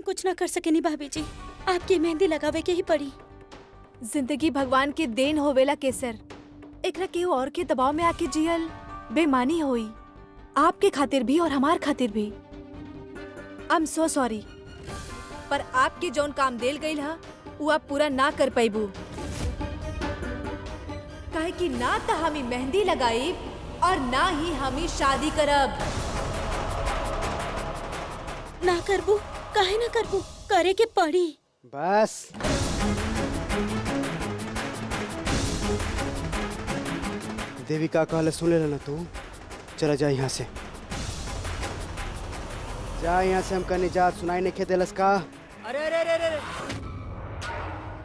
कुछ ना कर सकेनी भाभी जी, आपकी मेहंदी लगावे के ही पड़ी। जिंदगी भगवान के देन होवेला केसर। एकरा केहू और के दबाव में आके जियल बेमानी होई, आपके खातिर भी और हमार खातिर भी। आई एम सो सॉरी, पर आपके जौन काम देल गईल हा वो आप पूरा ना कर पाइबू। काहे कि ना तो हमी मेहंदी लगाई और ना ही हमी शादी करब। ना करबू, काहे ना करबू, करे के पड़ी। बस देवी का कहले सुने ना तू। चला जा यहाँ से, जा यहाँ से। हमका निजात सुनाई नहीं खेदेलस का। अरे अरे अरे अरे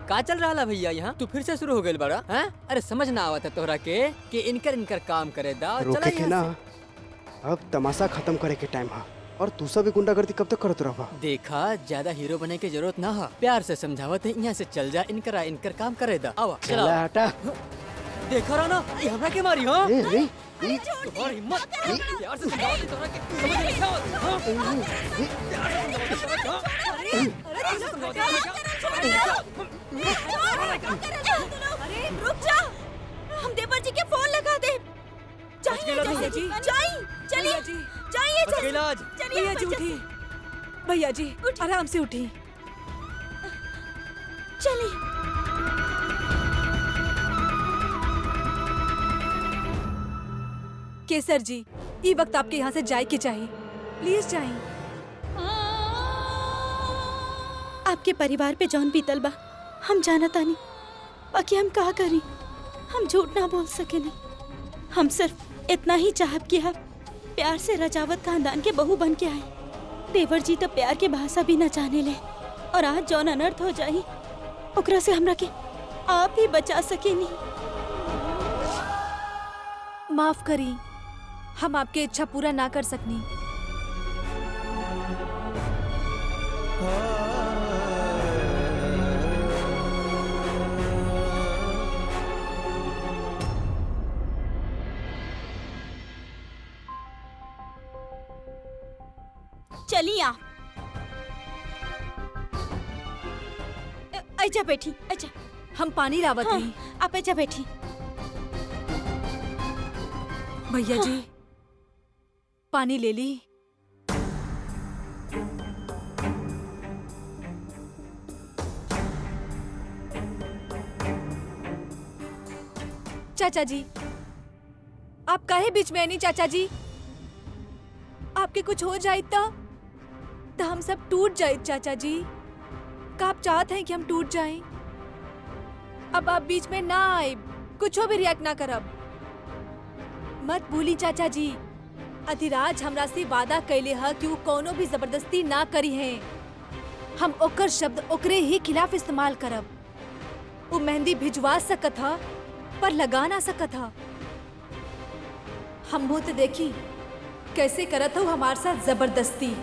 का चल रहा भैया यहाँ? तू फिर से शुरू हो गई बड़ा हैं? अरे समझ ना आवत है तोहरा के कि इनकर काम करे दा। रोके के ना, अब तमाशा खत्म करे के टाइम है। और तू सब भी गुंडागर्दी कब तक करत रहा? देखा, ज्यादा हीरो बने की जरूरत ना है, प्यार से समझावत है। यहाँ से चल जा, इनकर काम करे दा। आवा चला हटा। देखा रहा ना, ये हमरा के मारी। हाँ तुम्हारी हिम्मत, प्यार से समझावत तोहरा के समझ नहीं आवत। हाँ अरे रुक जा, हम देवर जी के फोन लगा दे। भैया जी उठी, भैया जी आराम से उठी। चलिए। केसर जी, ये वक्त आपके यहाँ से जाए के चाहिए, प्लीज जाइए। आपके परिवार पे जौन बीतल बा हम जाना तानी, बाकी हम का करी, हम झूठ ना बोल सके नहीं। हम सिर्फ इतना ही चाहब कि आप प्यार से रजावत खानदान के बहू बन के आए। देवर जी तो प्यार के भाषा भी न जाने ले, और आज जौन अनर्थ हो जाई ओकरा से हमरा के आप ही बचा सके नहीं। माफ करी, हम आपके इच्छा पूरा ना कर सकनी। चलिए आप अच्छा बैठी। अच्छा हम पानी लावत हाँ, नहीं। आप अच्छा बैठी। भैया जी पानी ले ली। चाचा जी, आप काहे बीच में नहीं? चाचा जी, आपके कुछ हो जाए तो हम सब टूट जाए। चाचा जी, का आप चाहते हैं कि हम टूट जाएं? अब आप बीच में ना आए, कुछ भी रिएक्ट ना करब। मत भूली चाचा जी, अधिराज हमरा से वादा कैले है कि वो कोनो भी जबरदस्ती ना करी है। हम ओकर शब्द ओकरे ही खिलाफ इस्तेमाल करब। वो मेहंदी भिजवा सकत हा पर लगा ना सकत हा। हम मुँह देखी कैसे करत हो हमारे साथ जबरदस्ती।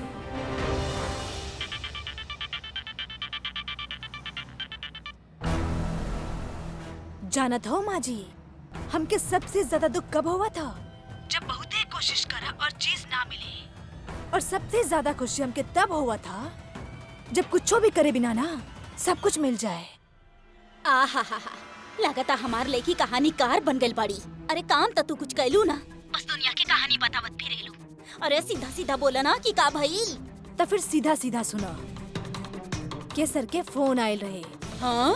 जानत हो माँ जी, हमके सबसे ज्यादा दुख कब हुआ था? जब बहुत ही कोशिश करा और चीज ना मिली। और सबसे ज्यादा खुशी हमके तब हुआ था जब कुछ भी करे बिना ना सब कुछ मिल जाए। आहा हा हा, लगता हमार लेखी कहानीकार बन गई बड़ी। अरे काम तो तू कुछ कैलू ना, बस दुनिया की कहानी बतावत फिरेलू। अरे सीधा सीधा बोला ना कि का भइल। तो फिर सीधा सीधा सुना। केसर के फोन आयल रहे। हाँ?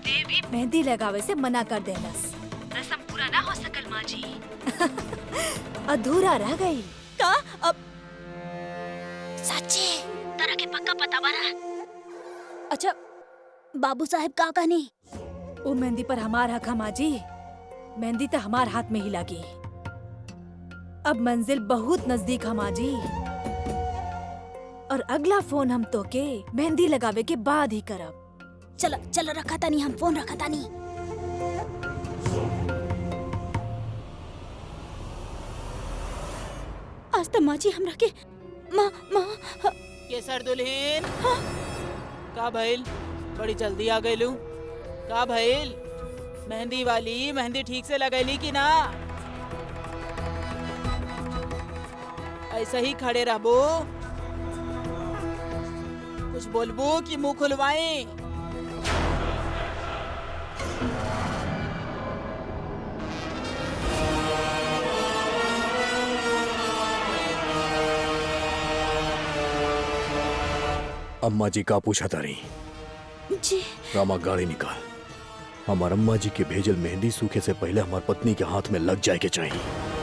देवी मेहंदी लगावे से मना कर देलस। रस्म पूरा ना हो सकल माँ जी। अधूरा रह गई। का अब सच्ची तरह के पक्का पता बना? अच्छा बाबू साहब का कहनी? वो मेहंदी पर हमार हक है माँ जी। मेहंदी तो हमार हाथ में ही लगी। अब मंजिल बहुत नजदीक है माँ जी। और अगला फोन हम तो के मेहंदी लगावे के बाद ही करब। चलो चलो रखा तानी, हम फोन रखा तानी। आज तो माँ जी हमरा के माँ केसर दुल्हन। हाँ? का भइल? बड़ी जल्दी आ गईलू। का भइल? मेहंदी वाली मेहंदी ठीक से लगैली कि ना? ऐसे ही खड़े रहबो? कुछ बोलबू कि मुंह खुलवाई? अम्मा जी का पूछा तारी? जी रामा गाड़ी निकाल। हमार अम्मा जी के भेजल मेहंदी सूखे से पहले हमार पत्नी के हाथ में लग जाए के चाहिए।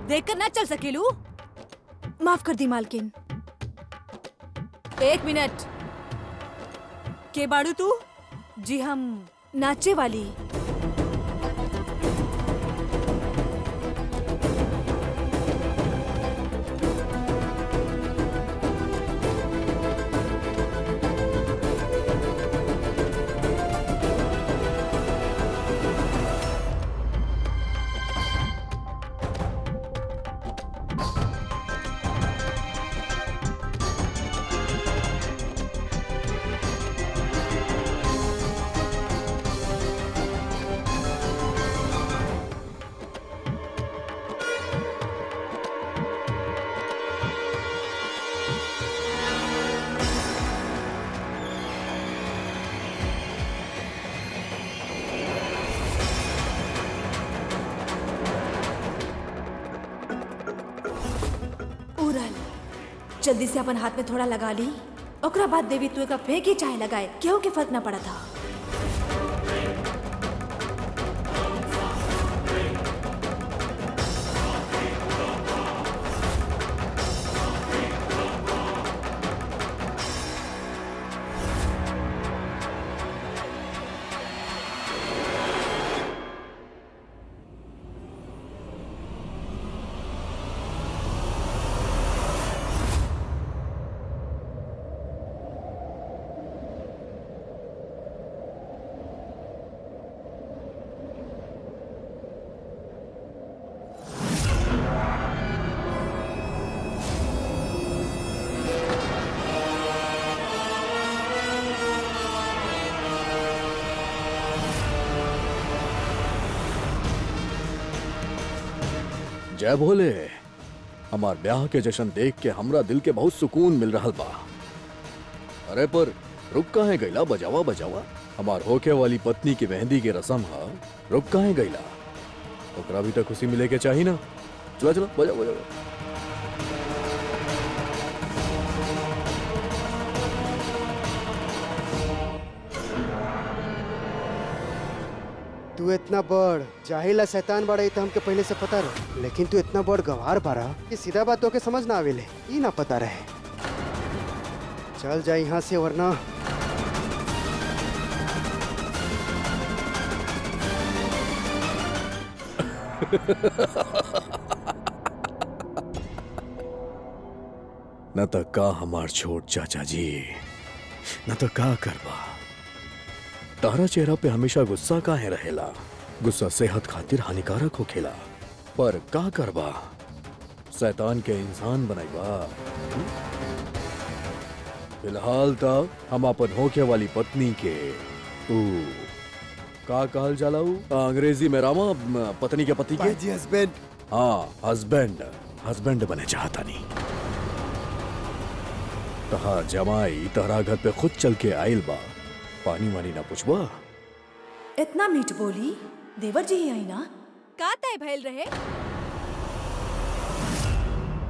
देखकर ना चल सकेलू? माफ कर दी मालकिन। 1 मिनट। के बाड़ू तू? जी हम नाचे वाली। उड़ल। जल्दी से अपन हाथ में थोड़ा लगा ली, ओकरा बाद देवी तू का फेंक ही चाहे लगाए, केहू के फर्क ना पड़ा था। जय भोले। हमार ब्याह के जश्न देख के हमरा दिल के बहुत सुकून मिल रहा बा। अरे पर रुक काहे गईला? बजावा बजावा। हमार होके वाली पत्नी की मेहंदी की रस्म हा, रुक काहे गईला? ओकरा भी तो खुशी मिले के चाहिए ना। चलो चलो बजाओ बजाओ। तू इतना बड़ जाहिला शैतान बड़ा तो हमके पहले से पता रहे, लेकिन तू इतना बड़ गवार बारा कि सीधा बात तो के समझ ना आवेले, ई ना पता रहे। चल जा यहाँ से वरना न तो का हमार छोट चाचा जी, न तो का करबा। तारा चेहरा पे हमेशा गुस्सा काहे रहेला? गुस्सा सेहत खातिर हानिकारक होखेला, पर का करबा? शैतान के इंसान बनाईबा। फिलहाल तक हम अपन होके वाली पत्नी के का कहल जाला अंग्रेजी में रामा, पत्नी के पति के हस्बैंड। हाँ, हस्बैंड बने चाहता नहीं। तहार जमाई तहरा घर पे खुद चल के आइल बा, पानी वानी ना पूछबा? इतना मीठ बोली? देवर जी ही आई ना? का तय भइल रहे?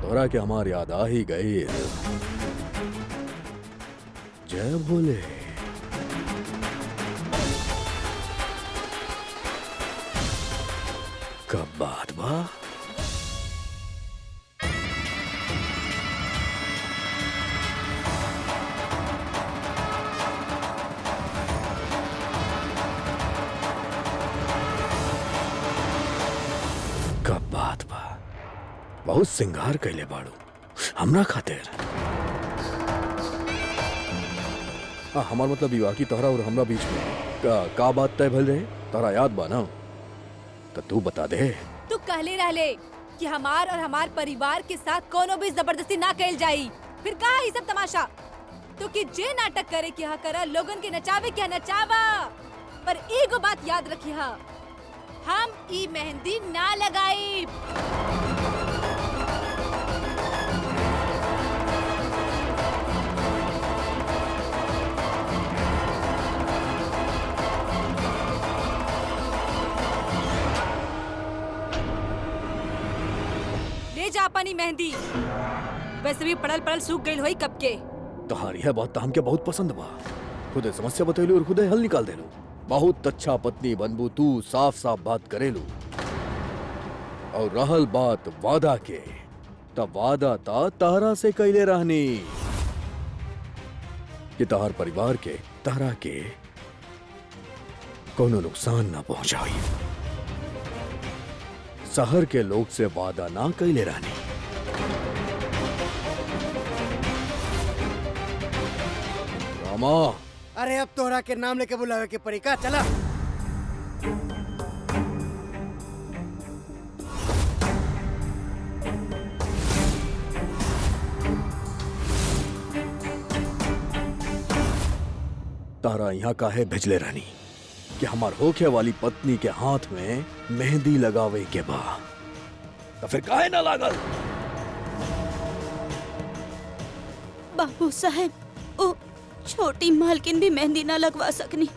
तोरा के हमार याद आ ही गई। जय भोले। कब बात बा? बहुत सिंगार कैले बाड़ू हमरा खातिर। हमार मतलब विवाह की तोहरा और हमरा बीच में का बात तय भइल रहे, तोहरा याद बा ना? तो तू बता दे। तू कहले रहले कि हमार और हमार परिवार के साथ कोनो भी जबरदस्ती ना कैल जाई। फिर का ई सब तमाशा? तो कि जे नाटक करे कि हाँ करा, लोगन के नचावे क्या नचावा। पर एगो बात याद रखी, हम ई मेहंदी ना लगाई। ले जा अपनी मेहंदी, वैसे भी पड़ल पड़ल सूख गई होई कब के। तोहारी है बात तो हमके बहुत पसंद बा। खुदे समस्या बतैलू और खुदे हल निकाल देलू। बहुत अच्छा पत्नी बनबू तू, साफ साफ बात करेलू। और रहल बात वादा के, तब वादा ता तारा से कैले रहनी कि तहार परिवार के तारा के कोनो नुकसान ना पहुंचाई। शहर के लोग से वादा ना कैले रहनी। रामा, अरे अब तोहरा के नाम लेके बुलावे के पड़ी का? चला। तारा यहाँ काहे भेजले रहनी कि हमार होखे वाली पत्नी के हाथ में मेहंदी लगावे के बा, तो फिर काहे ना लागल? बाबू साहब, ओ छोटी मालकिन भी मेहंदी ना लगवा सकनी।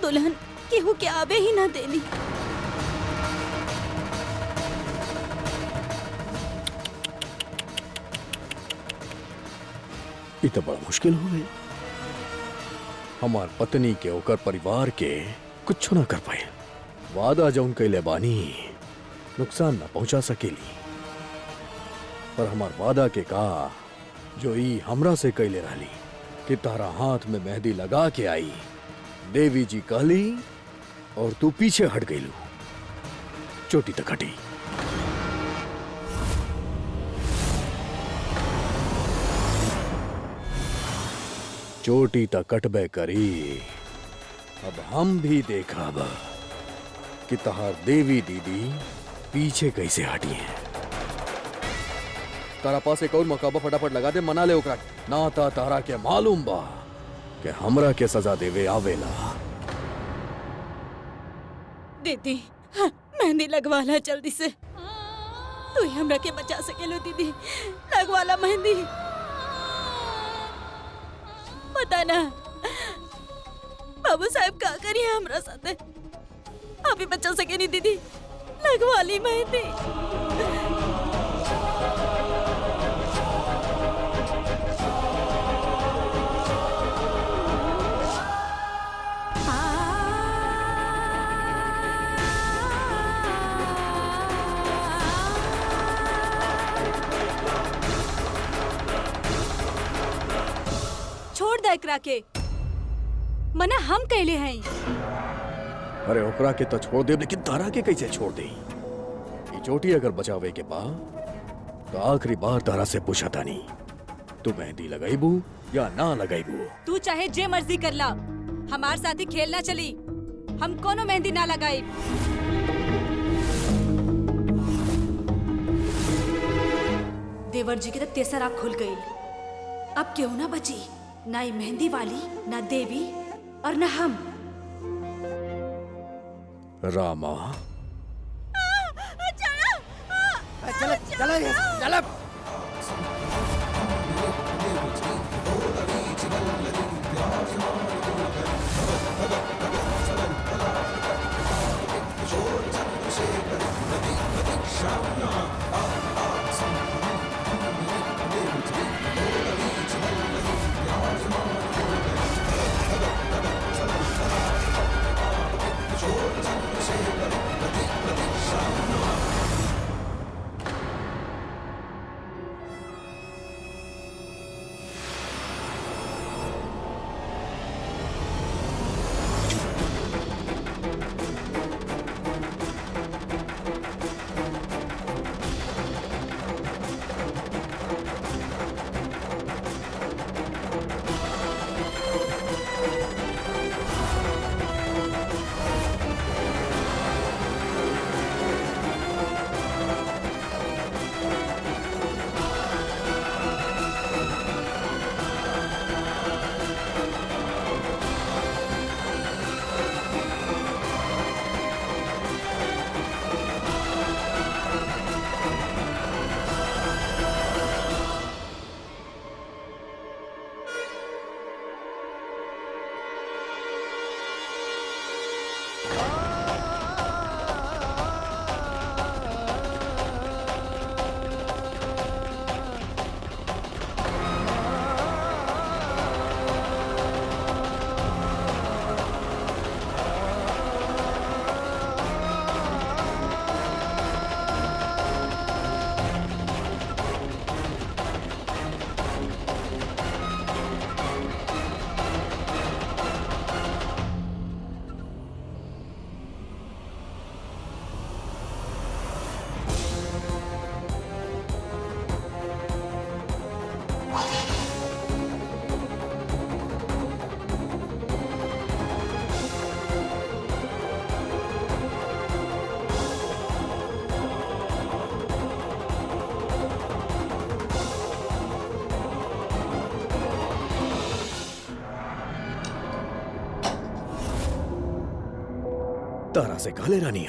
दुल्हन केहू के आवे ही ना देनी। ये तो बड़ा मुश्किल हो गई। हमार पत्नी के ओकर परिवार के कुछ ना कर पाए। वादा जौन कैले बानी नुकसान ना पहुंचा सकेली, पर हमार वादा के का जो ई हमरा से कैले रहली कि तारा हाथ में मेहंदी लगा के आई, देवी जी कहली और तू पीछे हट गईलू। चोटी तक हटी। चोटी तक कटबे करी। अब हम भी देखब कि तहार देवी दीदी पीछे कैसे हटी है। तारा पास एक और मौका बा, फटाफट लगा दे, मना ले ओकरा। ना ता तारा के मालूम बा कि हमरा के सजा देवे आवेला। दीदी, हाँ, मेहंदी लगवाला जल्दी से। तू ही हमरा के बचा सकेलो दीदी। लगवाला मेहंदी। पता ना बाबू साहब का करिए हमरा साथे। आप ही बचा सके नहीं दीदी। लगवा ली मेहंदी। छोड़ दे एकरा के, मना हम कैले हैं। अरे ओकरा के तो छोड़ दे, लेकिन तारा के कैसे छोड़ दे? ये चोटी अगर बचावे के बा तो आखिरी बार तारा से पूछा था नहीं, तू मेहंदी लगाईबू या ना लगाईबू? तू चाहे जे मर्जी कर ला, हमार साथी खेलना चली। हम कोनो मेहंदी ना लगाई। देवर जी की तो तेसर आँख खुल गई। अब क्यों ना बची, ना ये मेहंदी वाली, ना देवी और ना हम। रामा, चला चला चला। तारा से कहले रानी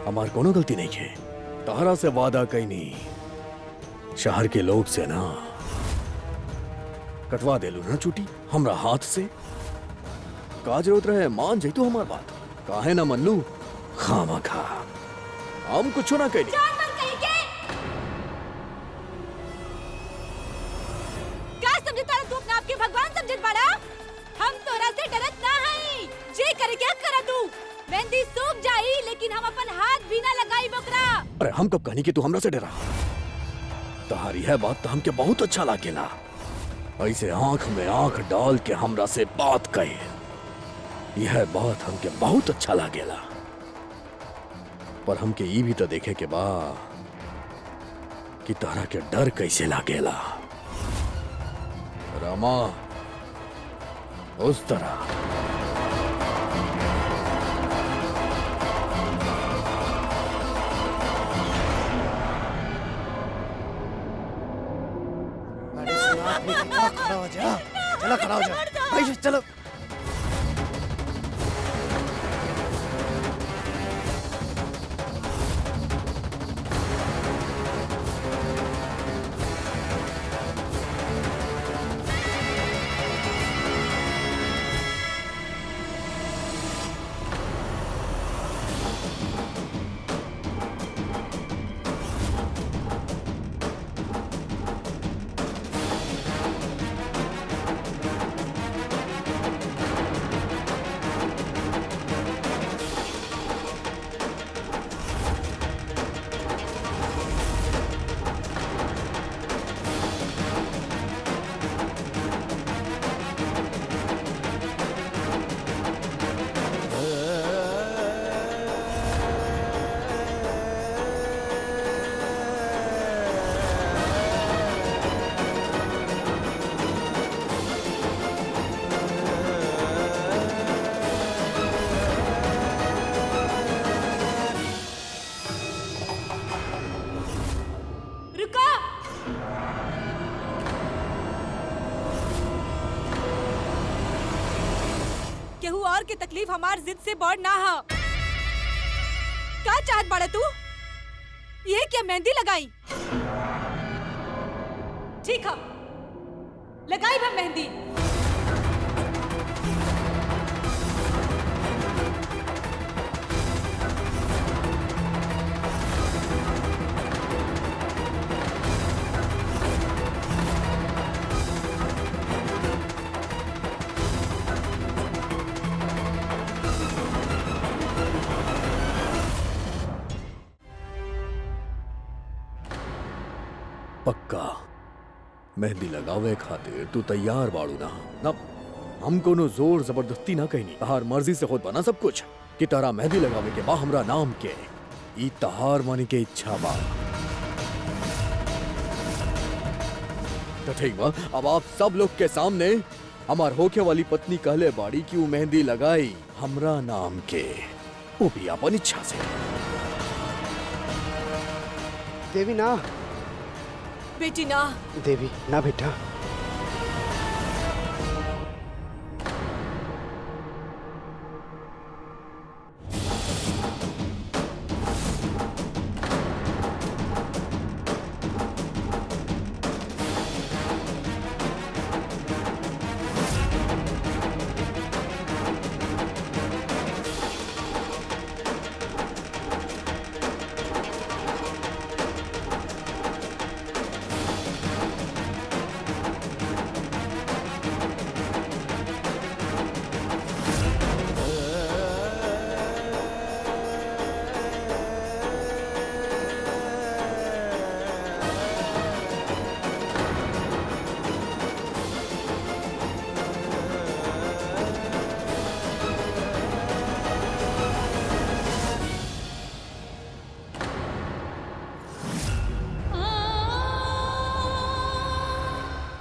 हमार कोनो गलती नहीं है। तारा से वादा कहीं नहीं, शहर के लोग से ना कटवा देलू ना छुट्टी हमरा हाथ से। का जरूरत रहे मान जाई तू हमार बात, काहे ना मन लू खामा खा। हम कुछ ना कही। क्या समझे तारा तू अपने आप के भगवान समझत बाड़ा? हम तोरा से डरत ना हई। जे करे क्या करा तू? मेहंदी सूख जाई लेकिन हम अपन हाथ भी ना लगाई बकरा। अरे हम कब कहनी कि तू हमरा से डरा? तहारी है बात तो हमके बहुत अच्छा लागेला। ऐसे आंख में आंख डाल के हमरा से बात कहे, यह बात हमके बहुत अच्छा लागेला। पर हमके ये भी तो देखे के बा कि तारा के डर कैसे लागेला। रामा उस तरह खड़ा हो जा, चलो खड़ा हो जा भाई, चलो। रुको। केहू और के तकलीफ हमार जिद से बढ़ ना हा। का चाहत बाड़ा तू? ये क्या मेहंदी लगाई? ठीक है, लगाई हम मेहंदी। पक्का मेहंदी लगावे खातिर तू तैयार बाड़ू ना? ना हम कोनो जोर जबरदस्ती ना कहनी, तहार मर्जी से खुद बना सब कुछ कि तारा मेहंदी लगावे के बा हमरा नाम के। ई तहार मन के इच्छा बा तो ठीक बा। अब आप सब लोग के सामने हमार होके वाली पत्नी कहले बाड़ी कि वो मेहंदी लगाई हमरा नाम के, वो भी अपन इच्छा से। देवी ना, बेटी ना। देवी ना बेटा।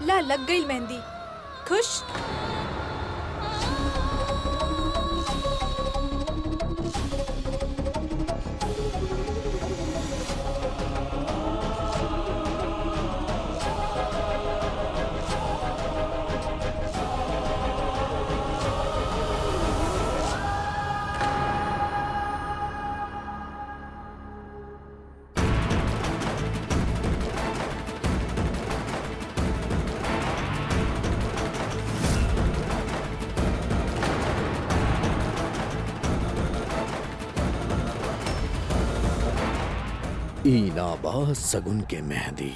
ला लग गई मेहंदी। खुश? ई ना बा सगुन के मेहंदी।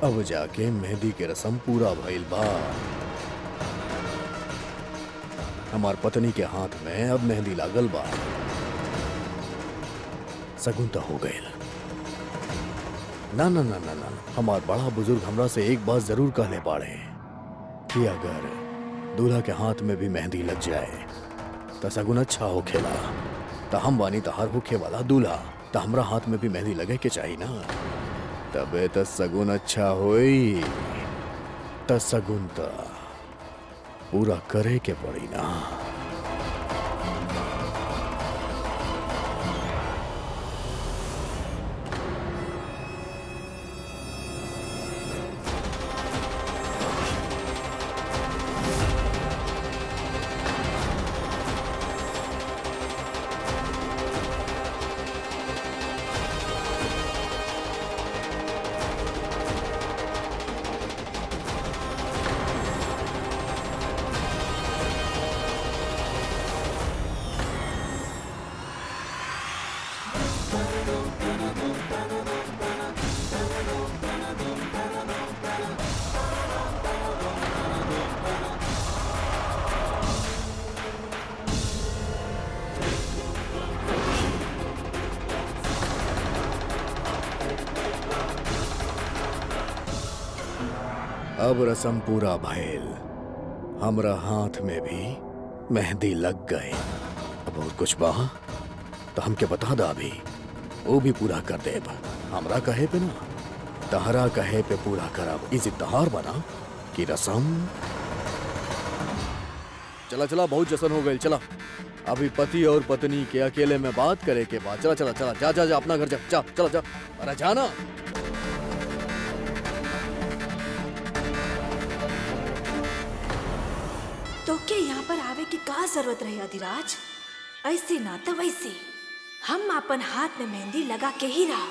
अब जाके मेहंदी के रस्म पूरा भइल बा। हमार पत्नी के हाथ में अब मेहंदी लागल बा। सगुन तो हो गईल। ना ना ना ना ना, हमार बड़ा बुजुर्ग हमरा से एक बात जरूर कहले बाड़े कि अगर दूल्हा के हाथ में भी मेहंदी लग जाए तो सगुन अच्छा होखेला। तो हम बानी तहार होखे वाला दूल्हा, तो हमरा हाथ में भी मेहंदी लगे के चाहिए ना, तबे तो सगुन अच्छा होई। तो सगुन तो पूरा करे के पड़ी ना। अब रस्म पूरा भइल। हमरा हाथ में भी मेहंदी लग गए। अब और कुछ बा तो हमके बता दा अभी, वो भी पूरा कर देब। हमरा कहे पे ना, तहरा कहे पे पूरा करब। इस तहार बना कि रस्म। चला चला, बहुत जश्न हो गई। चला, अभी पति और पत्नी के अकेले में बात करे के बाद। चला चला चला, जा जा जा अपना घर जा, जा चला जा। अरे जाना। तो क्या यहाँ पर आवे की का जरूरत रही अधिराज? ऐसे ना तो वैसे हम अपन हाथ में मेहंदी लगा के ही रहा।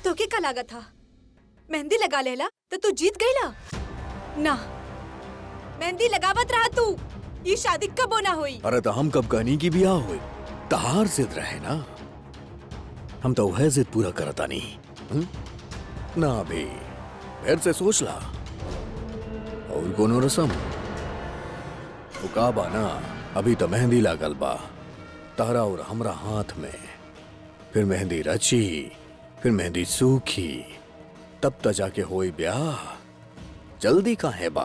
तोके का लागत था मेहंदी लगा लेला तो तू जीत गईला ना। मेहंदी लगावत रहा तू, ये शादी कब होना हुई? अरे तो हम कब कहनी की बियाह हुई? तहार जिद रहे ना, हम तो वह जिद पूरा करता नहीं। ना अभी फिर से सोच ला। और कोनो रस्म उकाबा ना, अभी तो मेहंदी लागल बा तारा और हमरा हाथ में। फिर मेहंदी रची, फिर मेहंदी सूखी, तब तक जाके होई ब्याह। जल्दी काहे बा?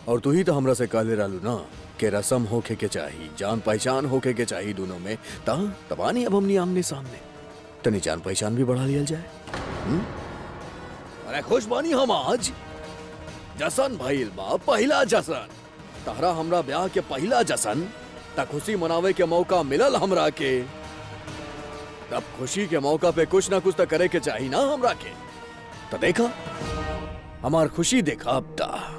और तू ही तो हमरा से कहले रहलू ना कि रसम होके के चाहिए, जान पहचान होके के चाहिए दोनों में। तबा नहीं अब हमनी आमने सामने तनी जान पहचान भी बढ़ा लिया जाए। अरे खुश बानी हम आज, जशन भइल बा, पहला जशन। तहरा हमरा ब्याह के पहला जशन, त खुशी मनावे के मौका मिलल हमरा के। तब खुशी के मौका पे कुछ ना कुछ तो करे के चाहिए ना हमरा के। तो देखा हमार खुशी देखा अब ता।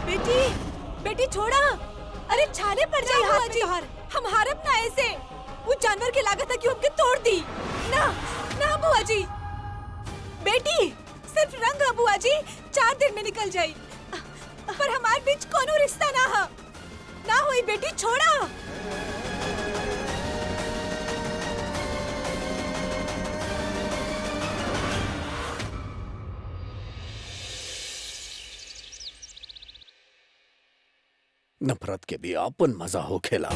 बेटी बेटी छोड़ा, अरे छाले पड़ जाए हाथ में तोहार। हम हारब ना ऐसे। वो जानवर के लागत है कि हमके तोड़ दी। ना ना बुआ जी, बेटी सिर्फ रंग है बुआ जी, 4 दिन में निकल जाई। पर हमारे बीच कोनो रिश्ता ना है। ना हुई बेटी, छोड़ा। नफरत के भी आपन मजा हो खेला।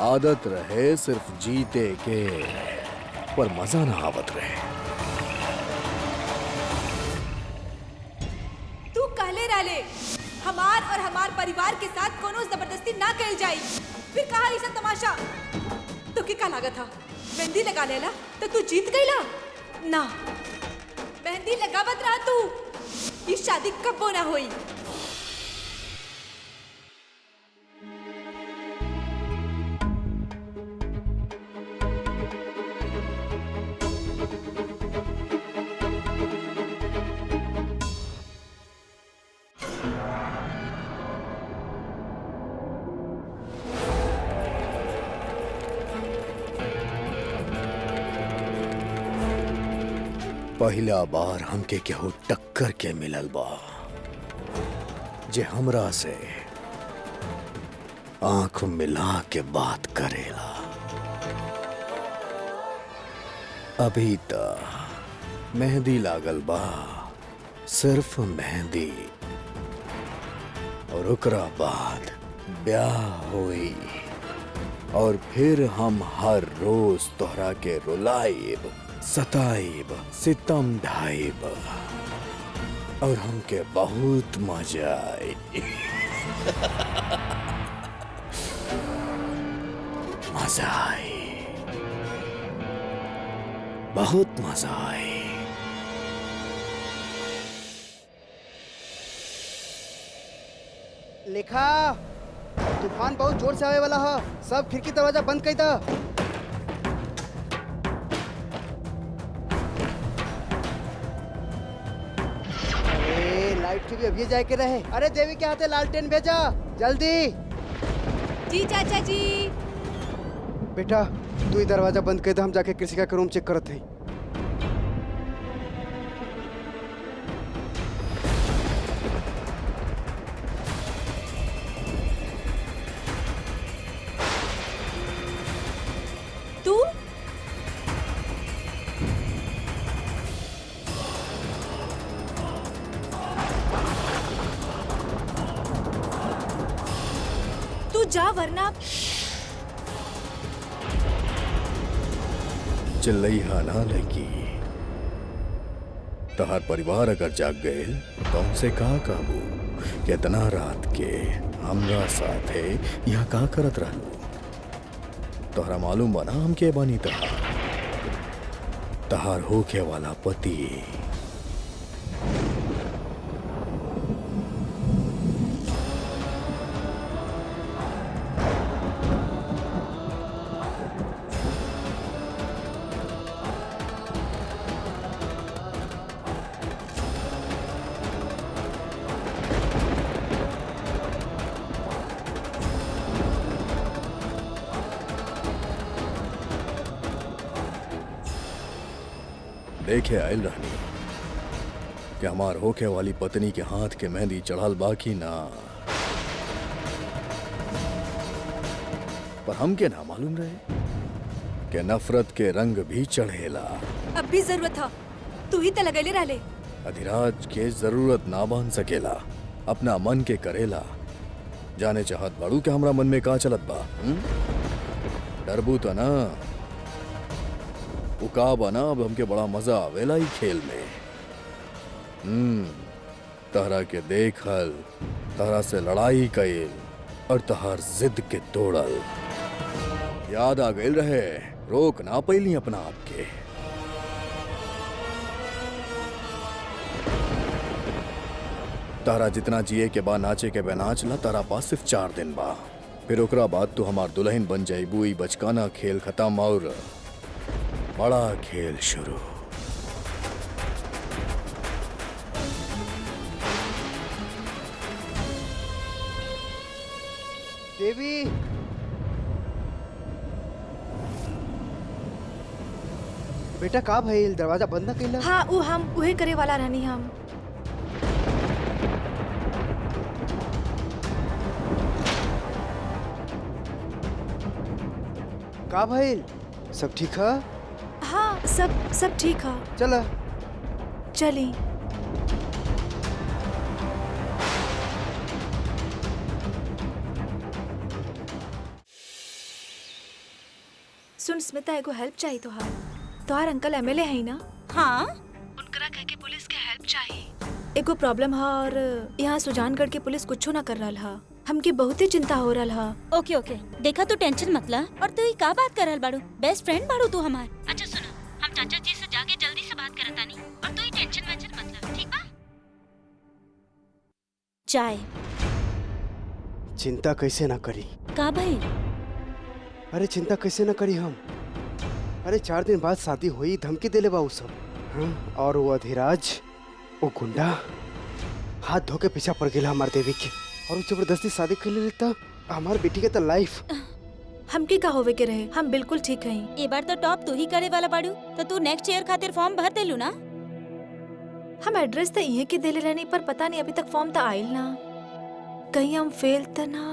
आदत रहे सिर्फ जीते के, पर मजा ना आवत रहे। तू कहले रहले हमार और हमार परिवार के साथ कोनो जबरदस्ती ना कल जाई। फिर कहा ऐसा तमाशा तो क्या लागत था? मेहंदी लगा लेला तो तू जीत गईला ना। मेहंदी लगावत रहा तू, ये शादी कब्बो ना हुई। पहला बार हमके केहू टक्कर के मिलल बा जे हमरा से आंख मिला के बात करेला। अभी तक मेहंदी लागल बा, सिर्फ मेहंदी, और ओकरा बाद ब्याह हुई और फिर हम हर रोज तोहरा के रुलाइब, सताइब, सितम ढाइब और हमके बहुत मजा आई। मजा आई, बहुत मजा आई। लिखा तूफान बहुत जोर से आवे वाला है, सब खिड़की दरवाजा बंद कर दा। लाइट के भी अभी जाए के रहे। अरे देवी के हाथे लालटेन भेजा जल्दी। जी चाचा जी। बेटा तू ही दरवाजा बंद कर दे, हम जाके कृषिका का रूम चेक करत हई। तू तू जा वरना चिल्लैया ना लगी। तहार परिवार अगर जाग गए तो हमसे का काबू। कितना रात के हमरा साथे यहाँ का करत रहलू? तोहरा मालूम बना हम के बानी तहार होके वाला पति। देखे आयल रहनी कि हमार होके वाली पत्नी के हाथ के मेहंदी चढ़ल बाकी ना, पर हमके ना मालूम रहे कि नफरत के रंग भी चढ़ेला। अब भी जरूरत था, तू ही तो लगैले रहले। अधिराज के जरूरत ना बांध सकेला, अपना मन के करेला। जाने चाहत बाड़ू के हमरा मन में का चलत बा? डरबू तो ना उका बना, अब हमके बड़ा मजा आवेला ही खेल में। तहरा के देखल, तहरा से लड़ाई कईल और तहार जिद के तोड़ल याद आ गईल रहे, रोक ना पैली अपना आप के। तारा जितना जिए के बा नाचे के बा नाच ला, तारा पास सिर्फ 4 दिन बा, फिर ओकरा बाद तू हमार दुल्हन बन जाइबू। ई बचकाना खेल खत्म और बड़ा खेल शुरू। देवी, बेटा का भइल? दरवाजा बंद न कइला? हाँ, हम उहे करे वाला रहनी हम। का भइल? सब ठीक है? हाँ, सब ठीक है। चला चली। सुन स्मिता, एगो हेल्प चाहिए तोहार अंकल एमएलए है ना? हाँ, उनकरा कह के पुलिस के हेल्प चाहिए। एगो प्रॉब्लम है और यहाँ सुजानगढ़ के पुलिस कुछो ना कर रहा है। हमके बहुते चिंता हो रहा है। ओके ओके, देखा तू टेंशन मत ला। और तू ही का बात कर रहल बाड़ू? बेस्ट फ्रेंड बाड़ू तू हमार। अच्छा सुनो, हम चाचा जी से जाके जल्दी से बात करत तानी और तू ही टेंशन वेंशन मत ला, ठीक बा? चाय। चिंता कैसे ना करी? का भाई? अरे चिंता कैसे ना करी हम? अरे 4 दिन बाद शादी हुई, धमकी देले बा उ सब। हाँ? और वो अधिराज, वो गुंडा हाथ धो के पीछा पड़ गया हमार देवी के, और वो जबरदस्ती शादी कर लेता हमार बेटी के तो लाइफ। हमके का होवे के रहे, हम बिल्कुल ठीक हैं। ये बार तो टॉप तू ही करे वाला बाड़ू, तो तू नेक्स्ट ईयर खातिर फॉर्म भर देलू ना? हम एड्रेस तो इहे के देले रहनी, पर पता नहीं अभी तक फॉर्म तो आइल ना। कहीं हम फेल तो ना?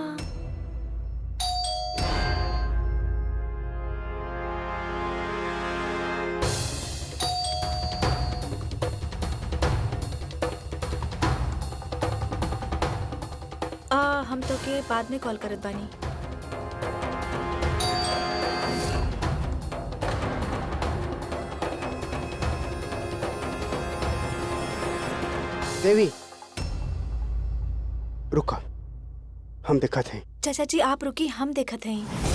हम तो के बाद में कॉल करत बानी। देवी रुका, हम देखत हैं। चाचा जी आप रुकी, हम देखत हैं।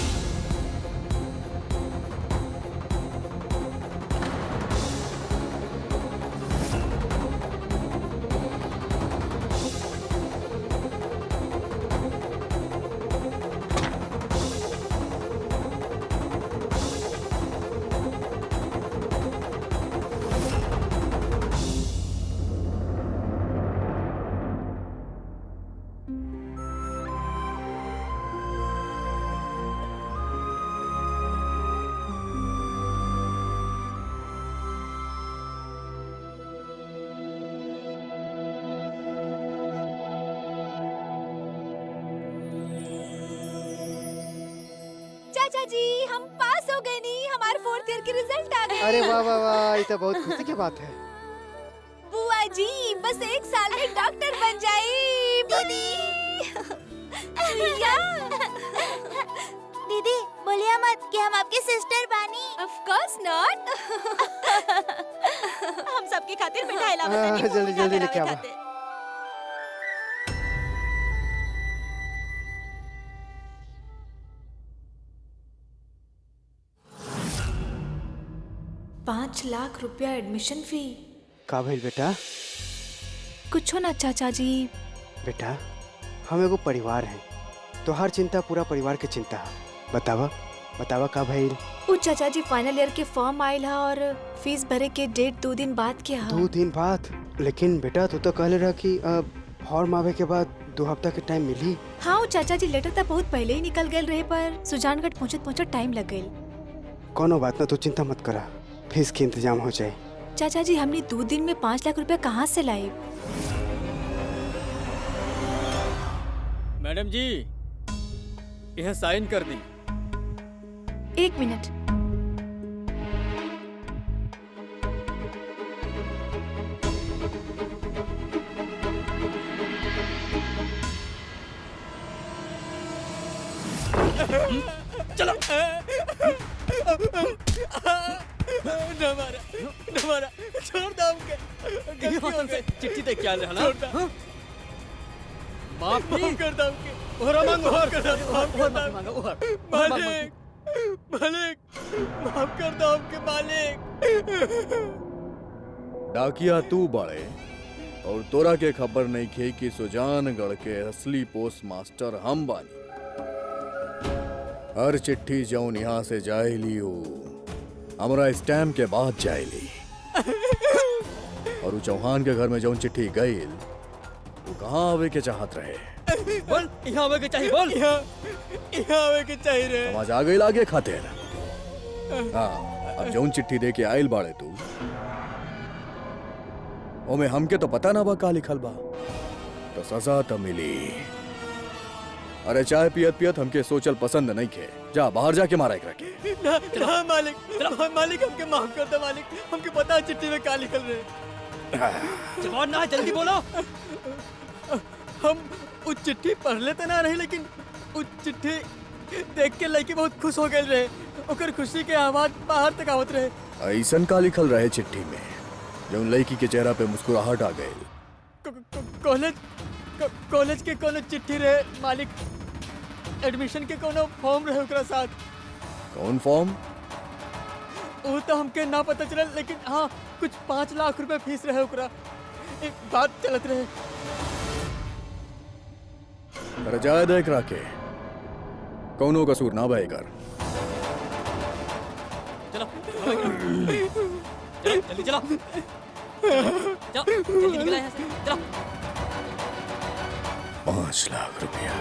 चाचा जी हम पास हो गए नी, हमारे 4th ईयर के रिजल्ट आ गए। अरे वाह वाह वाह, ये तो बहुत खुशी की बात है। बुआ जी बस 1 साल में डॉक्टर बन जाई। दीदी बोलिए मत कि हम आपकी सिस्टर बानी। Of course not. हम सबके खातिर मिठाई लावत हाँ, बानी, जल्दी खातिर जल्दी लेके आवे आवा। खातिर। 5 लाख रुपया एडमिशन फी। का भइल बेटा? कुछो ना चाचा जी। बेटा हम एगो परिवार हैं, तोहार चिंता पूरा परिवार के चिंता है। बतावा बतावा का भइल? उ चाचा जी फाइनल ईयर के फॉर्म आइल हा और फीस भरे के डेट 2 दिन बाद के हा। 2 दिन बाद? लेकिन बेटा तू तो कहले रहा कि फॉर्म आवे के बाद 2 हफ्ता के टाइम मिली। हाँ, उ चाचा जी लेटर तो बहुत पहले ही निकल गए रहे, पर सुजानगढ़ पहुँचत टाइम लग गई। कोनो बात ना, तू चिंता मत करा, फीस के इंतजाम हो जाए। चाचा जी हमने 2 दिन में 5 लाख रुपया कहाँ से लाई? मैडम जी यहाँ साइन कर दी। 1 मिनट। चलो नमारा छोड़ दो हमके। चिट्ठी देख के आ रहा ना। माफ कर दो हमके। ओहरा मांगो, ओहरा कर दो, माफ कर दो। मालिक मालिक माफ कर दो हमके मालिक। डाकिया तू बड़े और तोरा के खबर नहीं खे कि सुजानगढ़ के असली पोस्ट मास्टर हम बानी। हर चिट्ठी जौन यहाँ से जाएली हो हमरा स्टैम्प के बाद जाएली। और उ चौहान के घर में जौन चिट्ठी गईल वो कहाँ आवे के चाहत रहे? बोल यहाँ आवे के चाहिए। बोल यहाँ आवे के चाहिए रे। समझ आ गई आगे खातिर। हाँ, अब जौन चिट्ठी दे के आयल बाड़े तू ओमे हमके तो पता ना बा का लिखल बा, तो सजा तो मिली। अरे चाय पियत पियत हमके सोचल पसंद नहीं खे। जा बाहर जाके मारा एकरा के। ना मालिक, मालिक हमके माफ कर दो मालिक, हमके पता है चिट्ठी में क्या लिखल रहे। जवान ना जल्दी बोलो। हम उस चिट्ठी पढ़ लेते ना रही, लेकिन उस चिट्ठी देख के लड़की बहुत खुश हो गए रहे। ओकर खुशी के आवाज बाहर तक आवत रहे। ऐसन का लिखल रहे चिट्ठी में जौन लड़की के चेहरा पे मुस्कुराहट आ गई? कॉलेज के कोनो चिट्ठी रहे मालिक, एडमिशन के कोनो फॉर्म रहे ओकरा साथ। कौन फॉर्म? वो तो हमके ना पता चलल, लेकिन हाँ कुछ 5 लाख रुपए फीस रहे ओकरा। एक बात चलत रहे। अरे जाए देख राके, कौनो कसूर ना बहे कर। चलो जल्दी चलो, जल्दी निकला यहाँ से। चलो 5 लाख रुपया।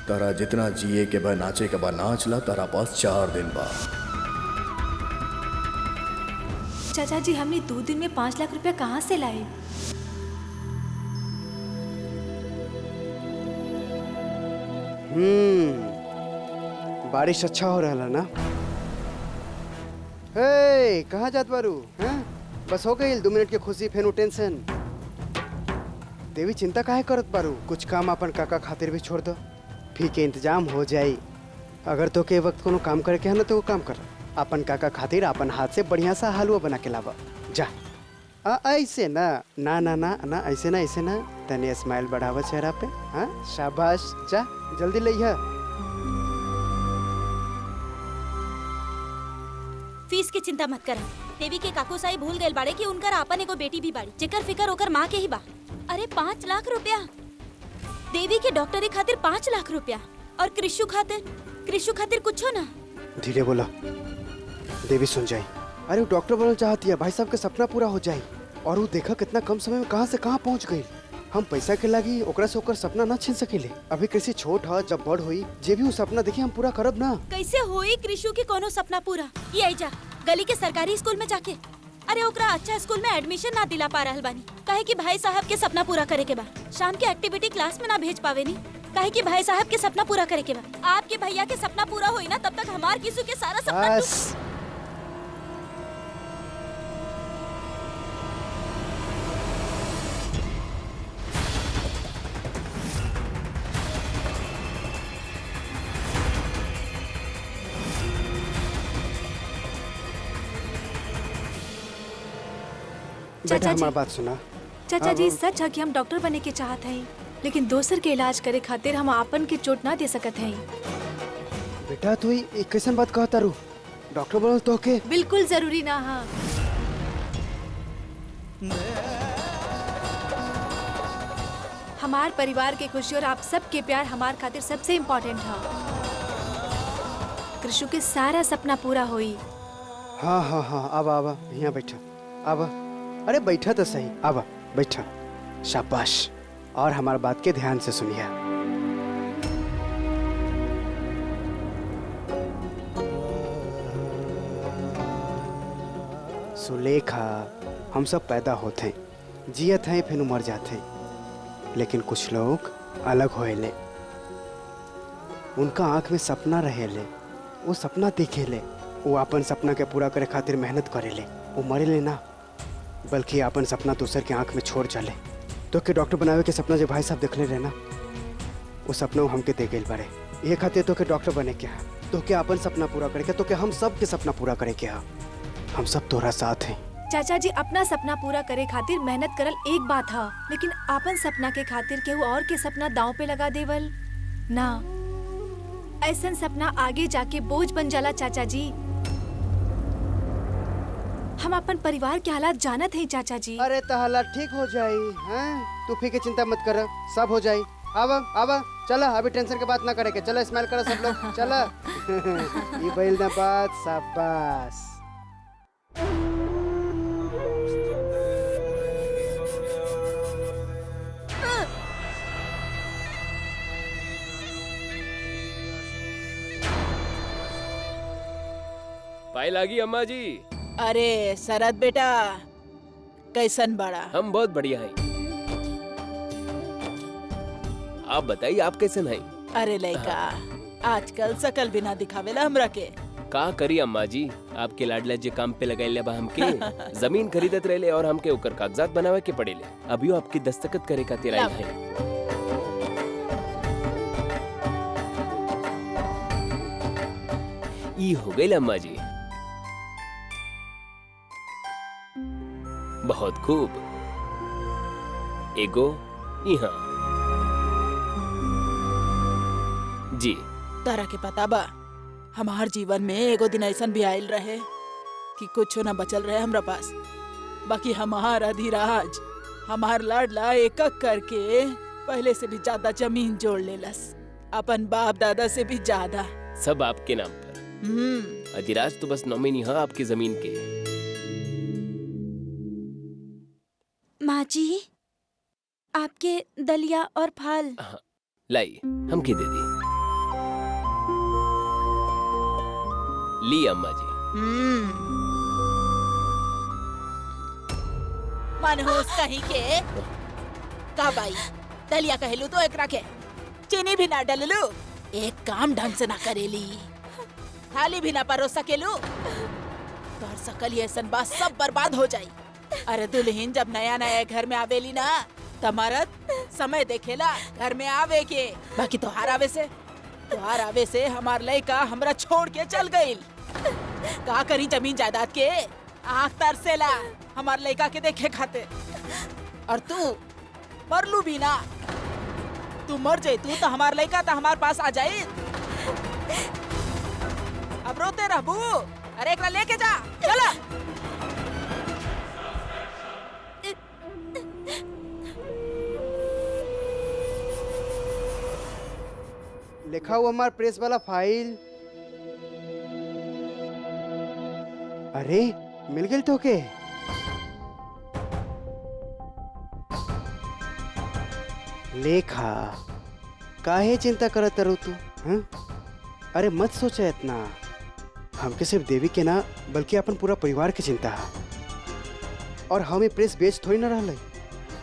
तारा जितना जिए के बा नाचे के बा नाच ला। तारा पास 4 दिन बा। चाचा जी हमने 2 दिन में 5 लाख रुपया कहाँ से लाए? बारिश अच्छा हो रहा ना। हे कहाँ जात बारू? हैं? बस हो गई 2 मिनट के खुशी, फेनु टेंशन। देवी चिंता काहे करत बारू? कुछ काम अपन काका खातिर भी छोड़ दो, फी के इंतजाम हो जाई। अगर तो के वक्त कोनो काम करे के है ना तो वो काम कर। अपन काका खातिर अपन हाथ से बढ़िया सा हलवा बना के लावा। जा ऐसे ना ना ना ना ना ऐसे ना, ऐसे ना, तनी स्माइल बढ़ावा चेहरा पे। हाँ शाबाश, जा जल्दी लइहा। फीस की चिंता मत करा। देवी के काकू साई भूल गए बाड़े कि उनकर आपन एगो बेटी भी बाड़ी, जेकर फिकर ओकर माँ के ही बा। अरे 5 लाख रुपया देवी के डॉक्टरी खातिर 5 लाख रुपया, और कृषु खातिर कुछ हो ना। धीरे बोला, देवी सुन जाए। अरे वो डॉक्टर बनना चाहती है, भाई साहब के सपना पूरा हो जाए। और वो देखा कितना कम समय में कहाँ से कहाँ पहुँच गई। हम पैसा के लागी ओकरा से ओकर सपना ना छीन सकेले। अभी कृषि छोट है, जब बड़ हुई जे भी वो सपना देखी हम पूरा करब ना। कैसे होई कृषु के कोनो सपना पूरा? ये आई जा गली के सरकारी स्कूल में जाके। अरे ओकरा अच्छा स्कूल में एडमिशन ना दिला पा रहल बानी, काहे कि भाई साहब के सपना पूरा करे के बा। शाम के एक्टिविटी क्लास में ना भेज पावे नी, काहे कि भाई साहब के सपना पूरा करे के बा। आपके भैया के सपना पूरा होई ना, तब तक हमार किसु के सारा सपना बस बेटा चाचा जी हमारी बात सुना। चाचा जी अब- सच है कि हम डॉक्टर बने के चाहत हैं, लेकिन दोसर के इलाज करे खातिर हम आपन के चोट ना दे सकत हैं। बेटा तू ही कैसन बात कहता रू? डॉक्टर बनल तो के बिल्कुल जरूरी ना हा। हमार परिवार के खुशी और आप सबके प्यार हमार खातिर सबसे इम्पोर्टेंट है। कृषु के सारा सपना पूरा होई। हाँ हाँ हाँ आवा आवा यहाँ बैठा आवा। अरे बैठा तो सही, आवा बैठा। शाबाश। और हमारी बात के ध्यान से सुनिए। सुलेखा, हम सब पैदा होते हैं, जियत हैं फिर मर जाते हैं, लेकिन कुछ लोग अलग होएले। उनका आंख में सपना रहेले, वो सपना देखेले, वो अपन सपना के पूरा करे खातिर मेहनत करेले। वो मरेले ना, बल्कि अपन सपना दूसर के आंख में छोड़ चले। तो के डॉक्टर बनावे के सपना जो भाई साहब देखले रहे ना, वो सपना वो हमके दे गए बारे। ये खातिर तो के डॉक्टर बने के हा, तो के अपन सपना पूरा करे के, तो के हम सब के सपना पूरा करे के हा। हम सब तोरा साथ हैं। चाचा जी अपना सपना पूरा करे खातिर मेहनत करल एक बात है, लेकिन आपन सपना के खातिर केहू और के सपना दांव पे लगा देवल ना, ऐसन सपना आगे जाके बोझ बन जाला। चाचा जी हम अपन परिवार के हालात जानत हैं चाचा जी। अरे तो हालात ठीक हो जाई, हैं? तू फिर चिंता मत कर, सब हो जाई। आवा आवा चला, अभी टेंशन के बात ना करे के। चलो स्माइल करो सब लोग, चला। ये बैल ना बात, शाबाश। पाई लागी अम्मा जी। अरे शरद बेटा, कैसन बड़ा? हम बहुत बढ़िया हैं। आप बताइए आप कैसे हैं? अरे लड़का, आजकल सकल बिना दिखावेला हमरा के। का करी अम्मा जी, आपके लाडला जे काम पे लगाइले बा हमके जमीन खरीदत रहले और हमके ओकर कागजात बनावे के पड़ेले। अभी आपकी दस्तखत करे खातिर आई है। ई हो गई अम्मा जी। बहुत खूब। एगो यहाँ जी। तारा के पता बा, हमार जीवन में एगो दिन ऐसन भी आयल रहे कि कुछ न बचल रहे हमरा पास। बाकी हमार अधिराज, हमार लाडला एक एक करके पहले से भी ज्यादा जमीन जोड़ लेलस, अपन बाप दादा से भी ज्यादा। सब आपके नाम पर। अधिराज तो बस नॉमिनी है आपकी जमीन के। माँ जी, आपके दलिया और फल। लाई हमके दे दी। ली अम्मा जी। मनहूस कहीं के का बाई, दलिया कहलू तो एकरा के चीनी भी ना डललू, एक काम ढंग से ना करेली, थाली भी ना परोस सकेलू। तोहर सकल ये ऐसन बात सब बर्बाद हो जाई। अरे दुल्हन जब नया नया घर में आवेली ना, तमरत समय देखेला घर में आवे के। बाकी तोहार आवे से हमार लड़का हमरा छोड़ के चल गईल। का करी जमीन जायदाद के, आँख तरसेला हमार लड़का के देखे खाते। और तू मरलू भी ना, तू मर जाई तू तो हमार लड़का तो हमार पास आ जाई। अब रोते रहबू? अरे एकरा लेके जा, चला। लिखा हुआ हमार प्रेस वाला फाइल। अरे मिल गई तो के? लेखा काहे चिंता करत रू तू? हाँ? अरे मत सोचा इतना, हमके सिर्फ देवी के ना बल्कि अपन पूरा परिवार के चिंता है। और हमें प्रेस बेच थोड़ी ना रहा,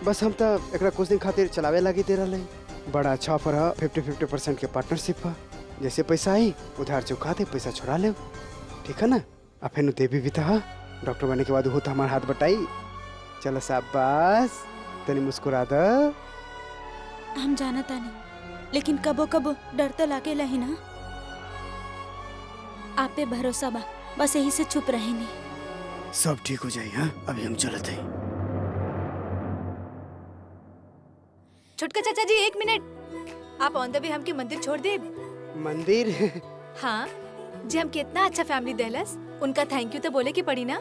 बस हम तो एकरा कुछ दिन खातिर चलावे लागी दे रहा। बड़ा अच्छा ऑफर है, 50-50% के पार्टनरशिप है। जैसे पैसा आई उधार चुका दे, पैसा छोड़ा ले, ठीक है ना? अब फिर देवी भी था, डॉक्टर बनने के बाद हो तो हमारा हाथ बटाई। चलो शाबाश, तनी मुस्कुरा दो। हम जानता नहीं, लेकिन कबो कबो डर तो लागेला ही ना। आप पे भरोसा बा, बस यही से चुप रहे नहीं। सब ठीक हो जाए। हाँ अभी हम चलते हैं। छोटका चाचा जी 1 मिनट, आप ऑन द वे हमके मंदिर छोड़ दे। मंदिर? हाँ, जी हमके इतना अच्छा फैमिली देहलस, उनका थैंक यू तो बोले के पड़ी ना,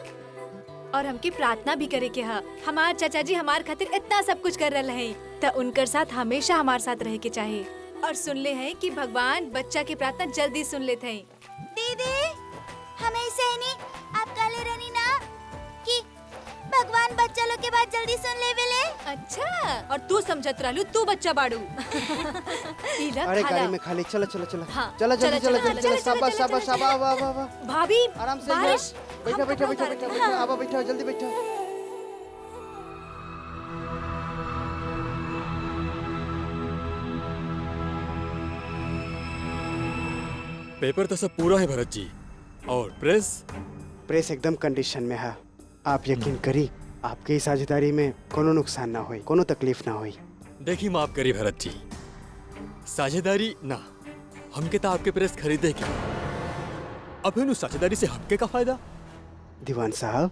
और हमके प्रार्थना भी करे के हा। हमार चाचा जी हमार खातिर इतना सब कुछ कर रहे हैं, तो उनकर साथ हमेशा हमार साथ रहे के चाहे। और सुन ले हैं कि भगवान बच्चा की प्रार्थना जल्दी सुन लेते हैं। दीदी हमें से नहीं आप काले रहनी ना कि भगवान बच्चा लोग के बात जल्दी सुन ले वेले। अच्छा, और तू समझत रहलू तू बच्चा बाड़ू। इला अरे खाला। गाड़ी में खाली, चलो चलो चलो, हाँ, चलो जल्दी चलो, चलो चलो, जल्दी चलो, चलो, शाबाश चलो, शाबाश चलो, शाबाश, वाह वाह वाह। भाभी आराम से बारिश, बैठो हम बैठो कपड़ा बैठो उतार बैठो के- बैठो, आवा बैठो, जल्दी बैठो। पेपर तो सब पूरा है भरत जी, और प्रेस? प्रेस एकदम कंडीशन में है। आप यकीन करी, आपकी साझेदारी में कोनो नुकसान ना होई, कोनो तकलीफ ना होई। देखी माफ करी भरत जी, साझेदारी ना, हमके तो आपके प्रेस खरीदे क्या, अब इन साझेदारी से हमके का फायदा? दीवान साहब,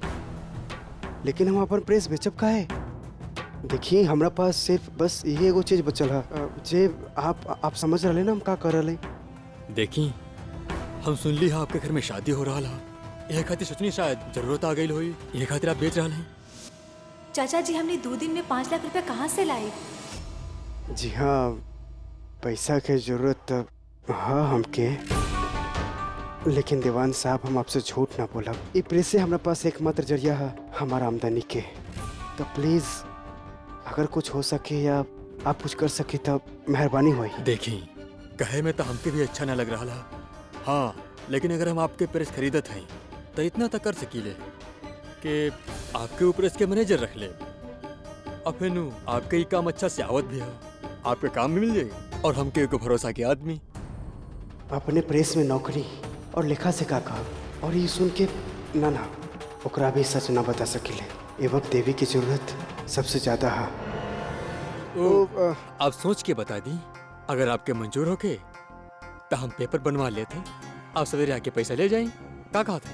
लेकिन हम अपन प्रेस बेचब का है? देखिए हमरा पास सिर्फ बस यही एगो चीज बचल है, जे आप समझ रहे ना हम का कर रहे। देखी हम सुन ली आपके घर में शादी हो रहा है, यह खातिर सोचनी शायद जरूरत आ गई होई, यह खातिर आप बेच रहा हैं। चाचा जी हमने 2 दिन में 5 लाख रुपया कहाँ से लाए? जी हाँ, पैसा के जरूरत हाँ हमके, लेकिन दीवान साहब हम आपसे झूठ ना बोलब, ये प्रेस से हमारे पास एकमात्र जरिया है हमारा आमदनी के। तो प्लीज अगर कुछ हो सके या आप कुछ कर सके तो मेहरबानी होई। देखी कहे में तो हमके भी अच्छा ना लग रहा है, हाँ, लेकिन अगर हम आपके प्रेस खरीदत हैं तो इतना तक कर सकीले कि आपके ऊपर इसके मैनेजर रख ले, और फिर आपके ही काम अच्छा से आवत भी है, आपके काम भी मिल जाए और हमके को भरोसा के आदमी। अपने प्रेस में नौकरी और लिखा से का कहा, और ये सुन के ना ओकरा भी सच ना बता सकिले। ये वक्त देवी की जरूरत सबसे ज्यादा है। आप सोच के बता दी, अगर आपके मंजूर होके तो हम पेपर बनवा लेते, आप सवेरे आके पैसा ले जाएं। का कहा था?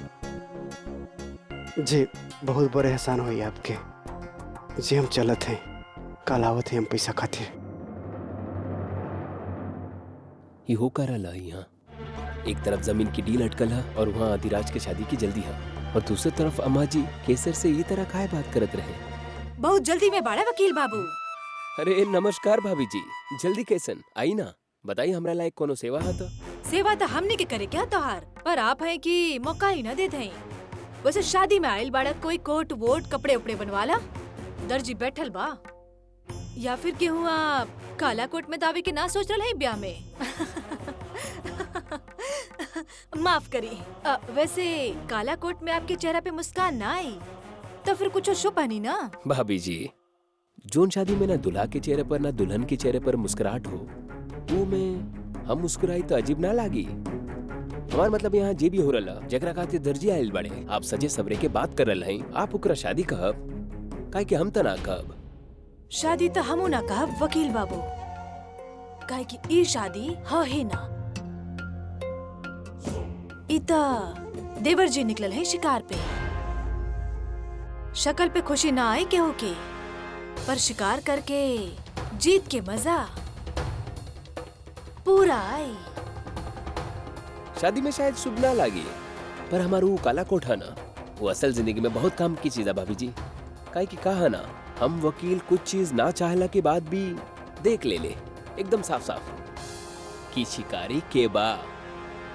जी बहुत बड़े एहसान हुई आपके जी, हम चलत हैं, कल आवत हैं हम पैसा खातिर। ये हो कर रहा है यहाँ, एक तरफ जमीन की डील अटकल है और वहाँ अधिराज के शादी की जल्दी है, और दूसरी तरफ अम्मा जी केसर से ये तरह काहे बात करत रहे। बहुत जल्दी में बाड़ा वकील बाबू। अरे नमस्कार भाभी जी, जल्दी कैसन आई ना, बताई हमरा लायक कोनो सेवा है तो। सेवा तो हमने के करे क्या तोहार, पर आप है कि मौका ही न दे दें। वैसे शादी में आयल बाड़ा, कोई कोट वोट कपड़े उपड़े बनवाला, दर्जी बैठल बा, या फिर केहू आप काला कोट में दावे के ना सोच रहा है ब्याह में। माफ करी, वैसे काला कोट में आपके चेहरा पे मुस्कान ना आई तो फिर कुछ शुभ नहीं ना। भाभी जी, जोन शादी में ना दुल्हा के चेहरे पर ना दुल्हन के चेहरे पर मुस्कुराहट हो, वो में हम मुस्कुराई तो अजीब ना लागी। हमार मतलब यहाँ जे भी हो रहा, जकरा खातिर दर्जी आयल बड़े, आप सजे सबरे के बात कर रहे हैं, आप ओकरा शादी कहब, काहे कि हम त ना कहब। शादी तो हमू ना कहब वकील बाबू, काहे कि ई शादी ह ही ना। इता देवर जी निकलल है शिकार पे, शक्ल पे खुशी ना आई केहू के, पर शिकार करके जीत के मजा पूरा आई। शादी में शायद शुभ ना लागे, पर हमारा वो काला कोट है ना, वो असल जिंदगी में बहुत काम की चीज है भाभी जी। काहे कि कहा ना, हम वकील कुछ चीज ना चाहला के बाद भी देख ले एकदम साफ साफ कि शिकारी के बा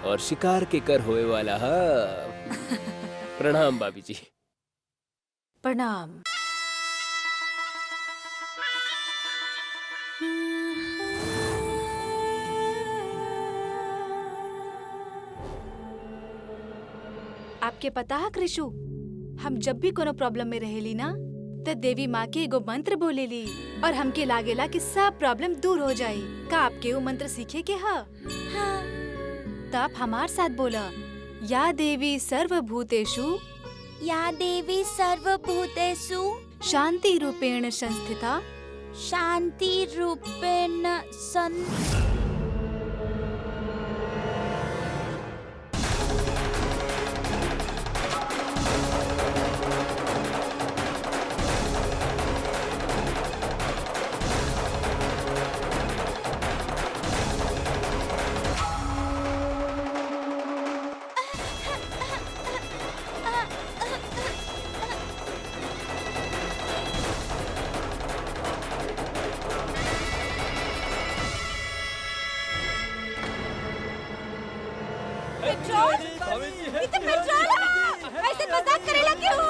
और शिकार के कर होए वाला है। प्रणाम भाभी जी। प्रणाम। आपके पता है कृषु, हम जब भी कोनो प्रॉब्लम में रहेली ना तो देवी माँ के एगो मंत्र बोलेली और हमके लागेला कि सब प्रॉब्लम दूर हो जाए। का आपके वो मंत्र सीखे के है? हाँ। तो आप हमार साथ बोला, या देवी सर्वभूतेषु या देवी सर्वभूतेषु शांति रूपेण संस्थिता शांति रूपेण पेट्रोल? ये तो पेट्रोल है। ऐसे मजाक करेला क्यों?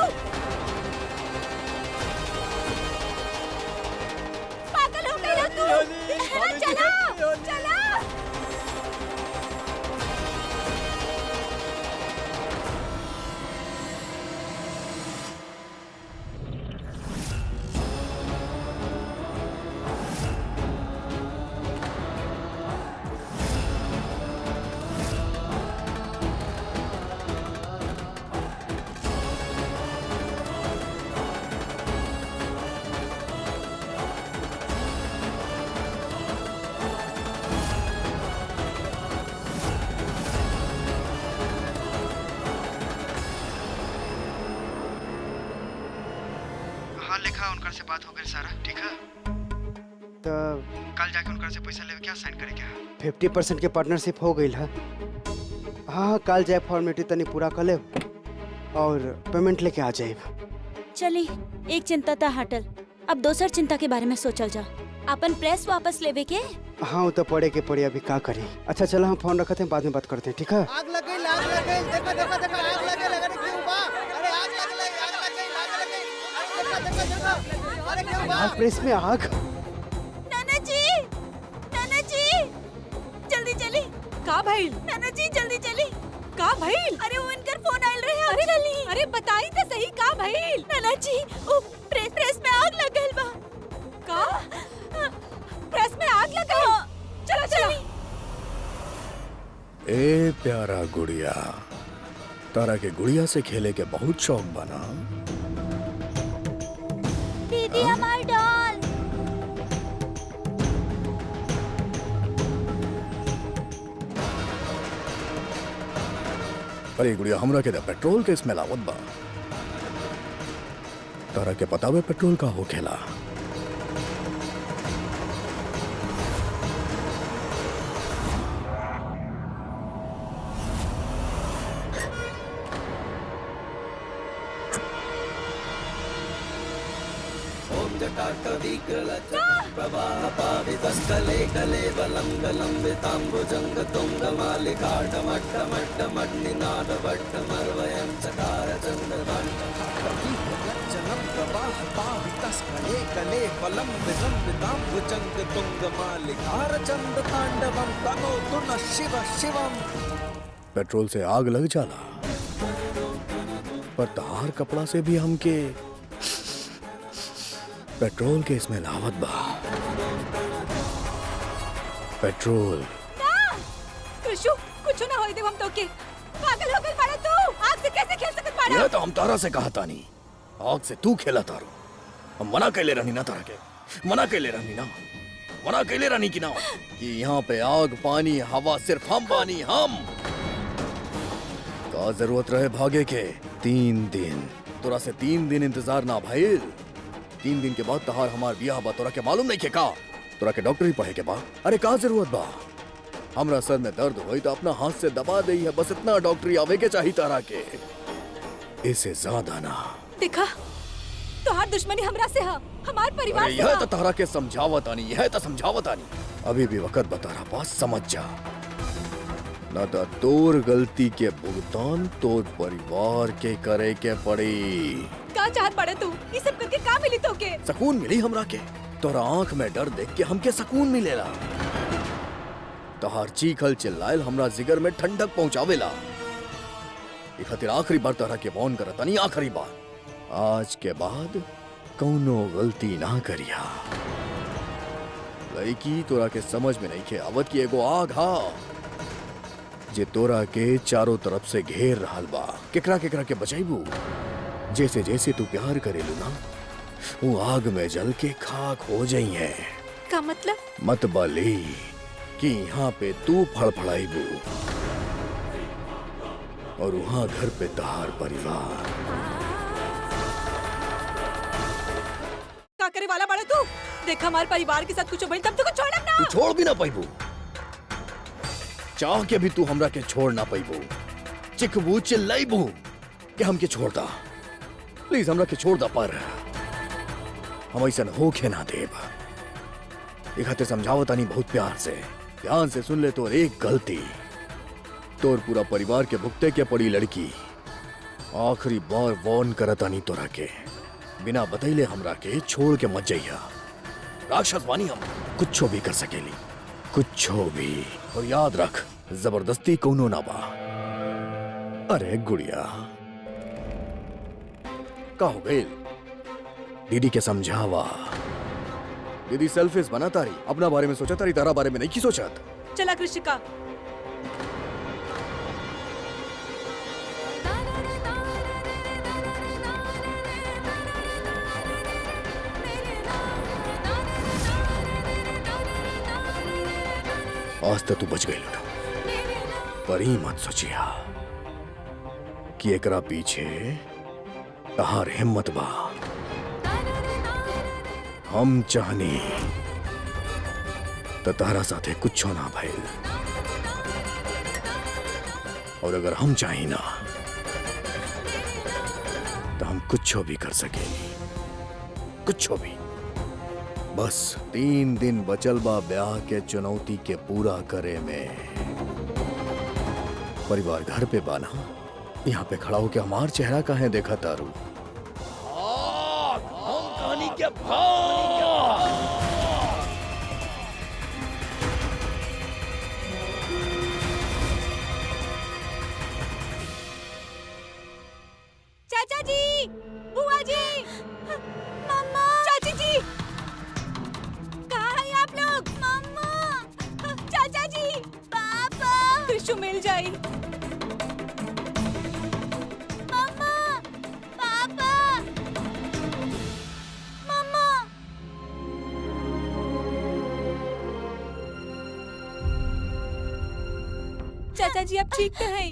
पागल हो गई हो तू? चला, चला। हाँ लिखा उनकर से बात हो गई सारा ठीक है। तो कल जाके उनकर से पैसा लेवे क्या साइन करे क्या 50% के पार्टनरशिप हो गई है। हाँ कल जाए फॉर्मेलिटी तनी पूरा कर ले और पेमेंट लेके आ जाए। चली एक चिंता था हटल, अब दोसर चिंता के बारे में सोचल जा। अपन प्रेस वापस लेवे के। हाँ वो तो पड़े के पड़े अभी का करें। अच्छा चलो हम फोन रखते हैं बाद में बात करते हैं ठीक है। आग लग गई देखो देखो देखो आग लगे लगने क्यों बा अरे आग लग गई अरे देखो अरे क्यों बा आग प्रेस में आग। नाना जी, नाना जी, जल्दी चली। का भाई? नाना जी जल्दी चली। का भाई? अरे वो इनकर फोन आयल रहे। अरे चली। अरे बताई तो सही का भाई? नाना जी वो प्रेस में आग लग गइल बा। का? प्रेस में आग लग गई? चलो चलो। ए प्यारा गुड़िया, तारा के गुड़िया से खेले के बहुत शौक बना। दीदी हमार डॉल। अरे गुड़िया हमरा के पेट्रोल के स्मेल आवत बा। तारा के पता बे पेट्रोल का हो खेला। पेट्रोल से आग लग जाला, पर तहार कपड़ा से भी हमके पेट्रोल के स्मेल आवत बा। पेट्रोल कृषु कुछ ना होई दे हम तो के। पागल हो गई बाड़ा तू? आग से कैसे खेल सकत बाड़ा? यह तो हम तारा से कहा तानी, आग से तू खेला तारो। हम मना कैले रहनी ना तारा के, मना कैले रहनी ना, मना कैले रहनी की ना कि यहाँ पे आग पानी हवा सिर्फ हम बानी हम। का जरूरत रहे भागे के? 3 दिन तोरा से 3 दिन इंतजार ना भाईल। 3 दिन के बाद तहार हमार बियाह बा। तोरा के मालूम नहीं के का तोरा के डॉक्टरी पढ़े के बा? अरे का जरूरत बा? हमरा सर में दर्द होई तो अपना हाथ से दबा दे है, बस इतना डॉक्टरी आवे के चाहिए तारा के, इससे ज्यादा ना। देखा तोहार दुश्मनी हमरा से हा, हमार परिवार अरे से यह हा। तो तारा के समझावत आनी, यह तो समझावत आनी। अभी भी वक्त बता रहा पास, समझ जा ना तो तोर गलती के भुगतान तोर परिवार के करे के पड़ी। का चाहत बाड़ा तू? ये सब करके का मिली तो के? सकून मिली हमरा के, तोरा आंख में डर देख के हमके सकून मिलेला। तोहार चीखल चिल्लायल हमरा जिगर में ठंडक पहुंचावेला। ई खातिर आखिरी बार तोरा के वार्न करता नहीं, आखिरी बार। आज के बाद कौनो गलती ना करिया। लड़की तोरा के समझ में नहीं के आवत की एगो आग हा जे तोरा के चारों तरफ से घेर रहल बा। केकरा केकरा के बचाइबू? जैसे जैसे तू प्यार करेलू ना, वो आग में जल के खाक हो जाई है। का मतलब? मत बली कि यहाँ पे तू फड़फड़ाइबू और वहाँ घर पे तहार परिवार। का करे वाला बाड़ा तू? देख हमारे परिवार के साथ कुछ भइल तब तो कुछ छोड़ब ना। तू छोड़ भी ना पाइबू, चाह के भी तू हमरा के छोड़ ना पाइबू। चिखबू चिल्लाइबू कि हमके छोड़ दा, प्लीज हमरा के छोड़ दा, पर हम ऐसा होके ना देब। एक हाथे समझावत आनी बहुत प्यार से, ध्यान से सुन ले। तो एक गलती तोर पूरा परिवार के भुगते के पड़ी लड़की। आखिरी बार वार्न करतानी तोरा के, बिना बतैले हमरा के छोड़ के मत जइया। राक्षस बानी हम, कुछो भी कर सकेली, कुछो भी। और याद रख, जबरदस्ती कौनो ना बा। अरे गुड़िया, का हो गइल? दीदी के समझावा। दीदी सेल्फिश बना तारी, अपना बारे में सोचा तारी, तारा बारे में नहीं की सोचत। चला कृषिका। आज तो तू बच गई, पर ही मत सोचिया कि एकरा पीछे तहार हिम्मत बा। हम चाहनी तो तारा साथे कुछ ना भइल, और अगर हम चाही ना तो हम कुछो भी कर सकेली, कुछो भी। बस 3 दिन बचल बा ब्याह के चुनौती के पूरा करे में। परिवार घर पे बाना, यहाँ पे खड़ा होके हमार चेहरा काहे देखा तारू? हम कहानी के चाचा जी, बुआ जी, मम्मा, चाची जी, कहाँ हैं आप लोग? मम्मा, चाचा जी, पापा, कृषु मिल जाई। मम्मा, पापा, मम्मा। चाचा जी, आप ठीक तो हैं?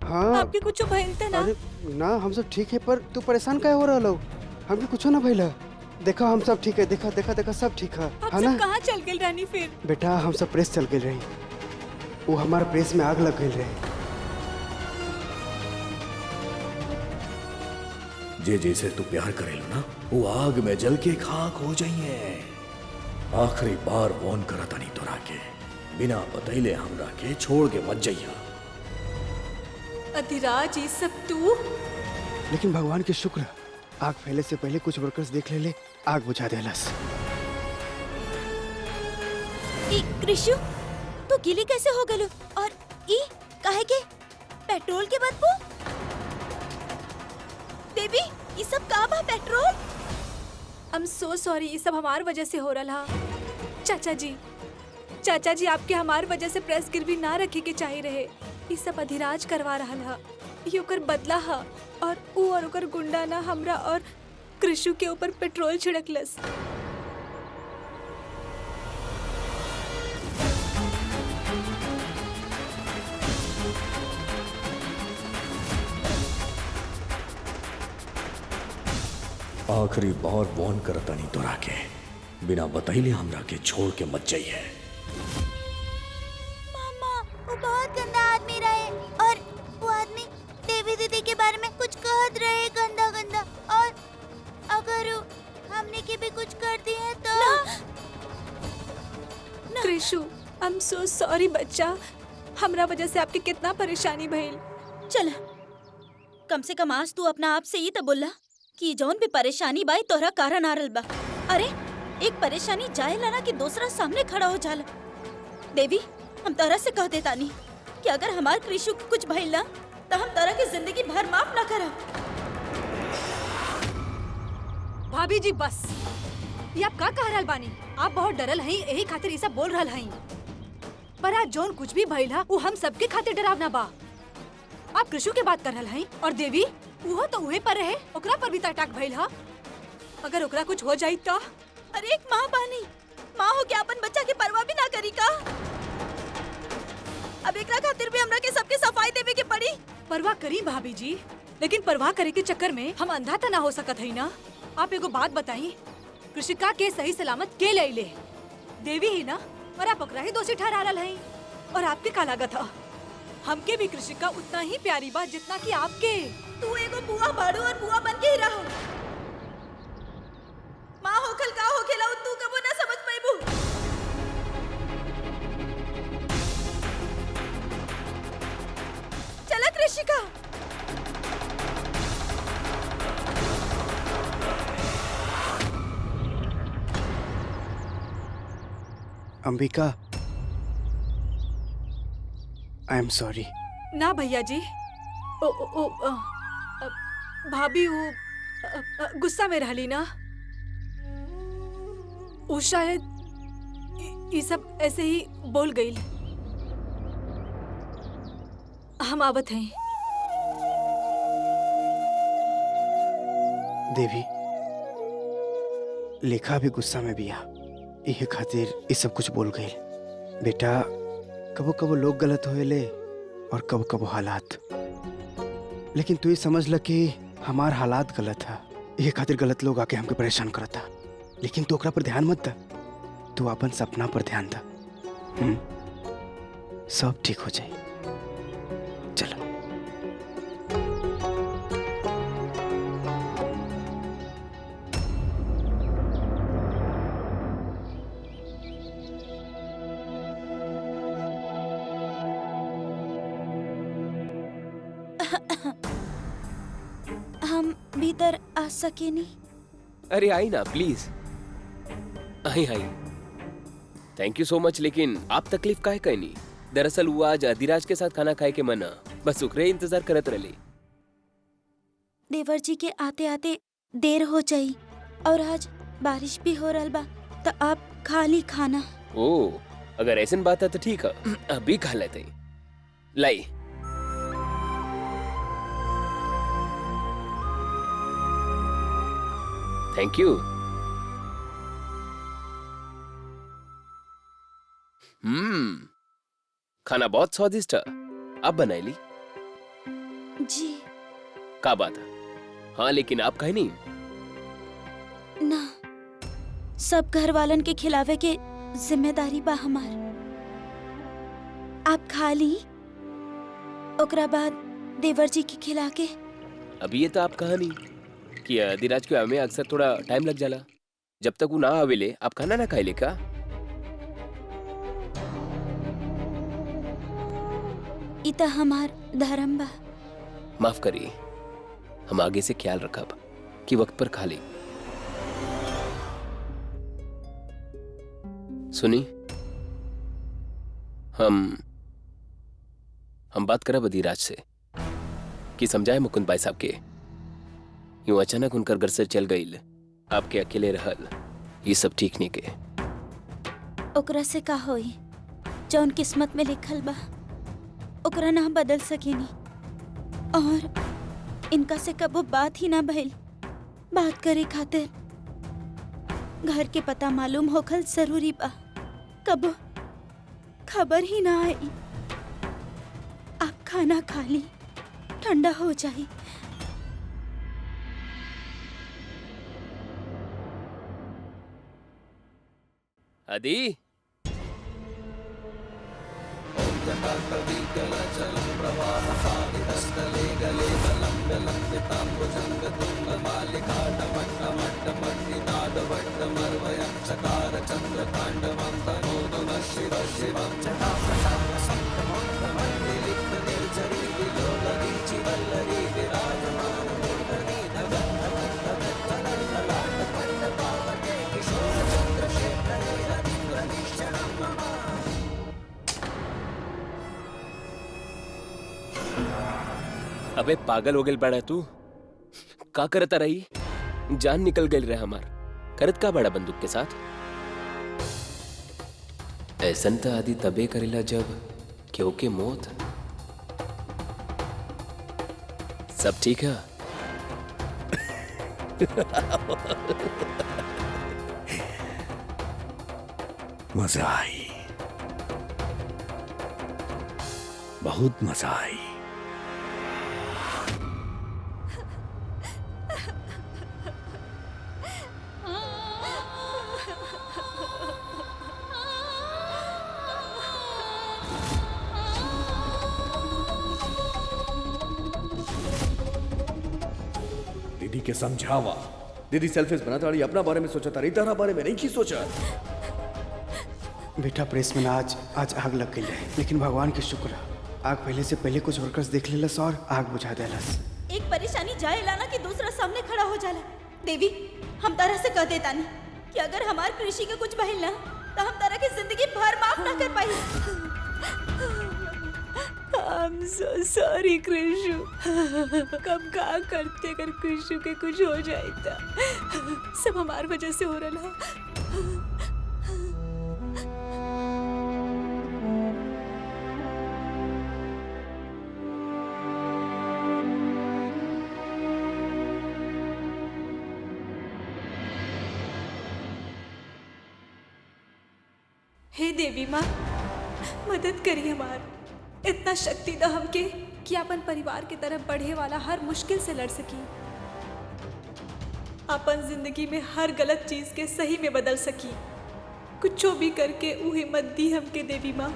हाँ। आपके कुछ भइल था ना? अरे ना, हम सब ठीक है, पर तू परेशान काहे हो रहा? हमके कुछ ना भइला। देखा, हम सब ठीक है। देखा देखा देखा, सब ठीक है, आप है ना? सब कहाँ चल गए रानी फिर? बेटा, हम सब प्रेस चल गए रही, वो हमारे प्रेस में आग लग गई रही। जे जैसे तू प्यार करेलू ना, वो आग में जल के खाक हो जाइए। आखिरी बार वार्न करता नहीं तोरा के, बिना बतैले हमरा के छोड़ के मत जइया। अधिराज, ये सब तू? लेकिन भगवान के शुक्र, आग फैले से पहले कुछ वर्कर्स देख ले, आग बुझा देलस। ई कृषु, तू गीली कैसे हो गलू? और ई काहे के पेट्रोल के बदबू? देवी, ये सब का बा petrol? I am so sorry, ये सब हमार वजह से हो रहा। चाचा जी, चाचा जी, आपके हमार वजह से प्रेस गिरवी ना रखे के चाहिए रहे। ये सब अधिराज करवा रहा हा, ये ओकर बदला हा। और ऊ और ओकर गुंडा ना हमरा और कृषु के ऊपर पेट्रोल छिड़कलस। आखिरी बार वार्न करता नहीं तोरा के, बिना बतैले हमरा के छोड़ के मत जाइए। मम्मा, वो बहुत गंदा आदमी रहे, और वो आदमी देवी दीदी के बारे में कुछ कहत रहे, गंदा गंदा। और अगर हमने के भी कुछ कर दिया तो कृषु, आई एम सो सॉरी बच्चा, हमरा वजह से आपके कितना परेशानी भइल। चल, कम से कम आज तू अपना आप से ये तो बोला कि जौन भी परेशानी बाई तोहरा कारण आ रहल बा। अरे, एक परेशानी जाए लाना कि दूसरा सामने खड़ा हो जाला। देवी, हम तोहरा से कह देतानी कि अगर हमार कृषु के कुछ भइल ना, तो हम तोहरा की जिंदगी भर माफ ना करब। भाभी जी, बस ये आप का कह रहल बानी? आप बहुत डरल हई, यही खातिर ये सब बोल रहल हई। पर आज जौन कुछ भी भइल हा, वो हम सबके खातिर डरावना बा। आप कृषु के बात कर रहल हई, और देवी वो तो उहे पर रहे, ओकरा पर भी तो अटैक भइल हा। अगर ओकरा कुछ हो जाई तो? अरे, एक माँ बानी, माँ हो के अपन बच्चा के परवाह भी ना करी का? अब एकरा खातिर भी हमरा के सबके सफाई देवे के पड़ी। परवाह करी भाभी जी, लेकिन परवाह करे के चक्कर में हम अंधा तो ना हो सकत हई ना। आप एगो बात बताई, कृषिका के सही सलामत के ले ले? देवी ही ना, और आप ओकरा ही दोषी ठहरा रहल हई। और आपके का लागत हा? हमके भी कृषिका उतना ही प्यारी बा जितना कि आपके। तू एगो बुआ बाड़ू और बुआ बन के ही रहो। माँ होखल का होखेला तू कबो ना समझ पाइबू। Rishika. Ambika, I am sorry. ना भैया जी, भाभी वो गुस्सा में रहली ना। वो शायद ये सब ऐसे ही बोल गई। हम आवत हैं। देवी, लेखा भी गुस्सा में बिया, यही खातिर ये सब कुछ बोल गई। बेटा, कबो कबो लोग गलत होएले और कबो कबो हालात, लेकिन तू ये समझ ल कि हमार हालात गलत है, यही खातिर गलत लोग आके हमके परेशान करता। लेकिन तू ओकरा पर ध्यान मत द, तू अपन सपना पर ध्यान द। सब ठीक हो जाए। चलो। हम भीतर आ सके नहीं? अरे आई ना please, I I. Thank you so much, लेकिन आप तकलीफ काहे कहनी? दरअसल वो आज अधिराज के साथ खाना खाए के मना, बस उकरे इंतजार करत रही। देवर जी के आते आते देर हो जाई और आज बारिश भी हो रहा बा, तो आप खा ली खाना। ओ, अगर ऐसन बात है तो ठीक है, अभी खा लेते। लाई। Thank you. खाना बहुत स्वादिष्ट है। आप बनाई ली? जी। का बात है? हाँ, लेकिन आप कहीं नहीं? ना, सब घर वालन के खिलावे के जिम्मेदारी बा हमार। आप खा ली, ओकरा बाद देवर जी के खिला के। अभी ये तो आप कहा नहीं कि अधिराज के हमें अक्सर थोड़ा टाइम लग जाला। जब तक वो ना आवेले आप खाना ना खाए ले का? इता हमार धर्म बा। माफ करिए, हम आगे से ख्याल रखब कि वक्त पर खा ले। सुनी, हम बात करब अधिराज से कि समझाए मुकुंद भाई साहब के यूं अचानक उनकर घर से चल गई, आपके अकेले रहल, ये सब ठीक नहीं के। ओकरा से का होई? जौन किस्मत में लिखल बा ओकरा ना बदल सकेनी, और इनका से कबो बात ही ना भइल। बात करे खातिर घर के पता मालूम होखल जरूरी बा, कबो खबर ही ना आई। आप खाना खा ली, ठंडा हो जाए। आदि, अबे पागल हो गए बड़ा तू? का करता रही? जान निकल गई रहे हमार। करत का बड़ा बंदूक के साथ? ऐसन तो आदि तबे करेला जब क्यों के मौत। सब ठीक है? मजा आई, बहुत मजा आई। दीदी के समझावा। दीदी सेल्फिश बना ताड़ी, अपना बारे में सोचा तारी, तारा बारे में नहीं की सोचा। बेटा, प्रेस में आज आग लग गई है, लेकिन भगवान की शुक्र आग पहले से पहले कुछ वर्कर्स देख लेलस और आग बुझा देलस। एक परेशानी जाए लाना कि दूसरा सामने खड़ा हो जाला। देवी, हम तरह से कह देता नहीं कि अगर हमार कृषि के कुछ बहिल ना तो हम तरह की जिंदगी भर माफ ना कर पाई। I'm so sorry कृषु। कब का करते अगर कृषु के कुछ हो जाए था। सब हमार वजह से हो रहा। हे देवी माँ, मदद करिए हमार। इतना शक्ति दो हमके कि अपन परिवार की तरफ बढ़े वाला हर मुश्किल से लड़ सकी, अपन जिंदगी में हर गलत चीज के सही में बदल सकी। कुछ भी करके वो हिम्मत दी हमके देवी माँ।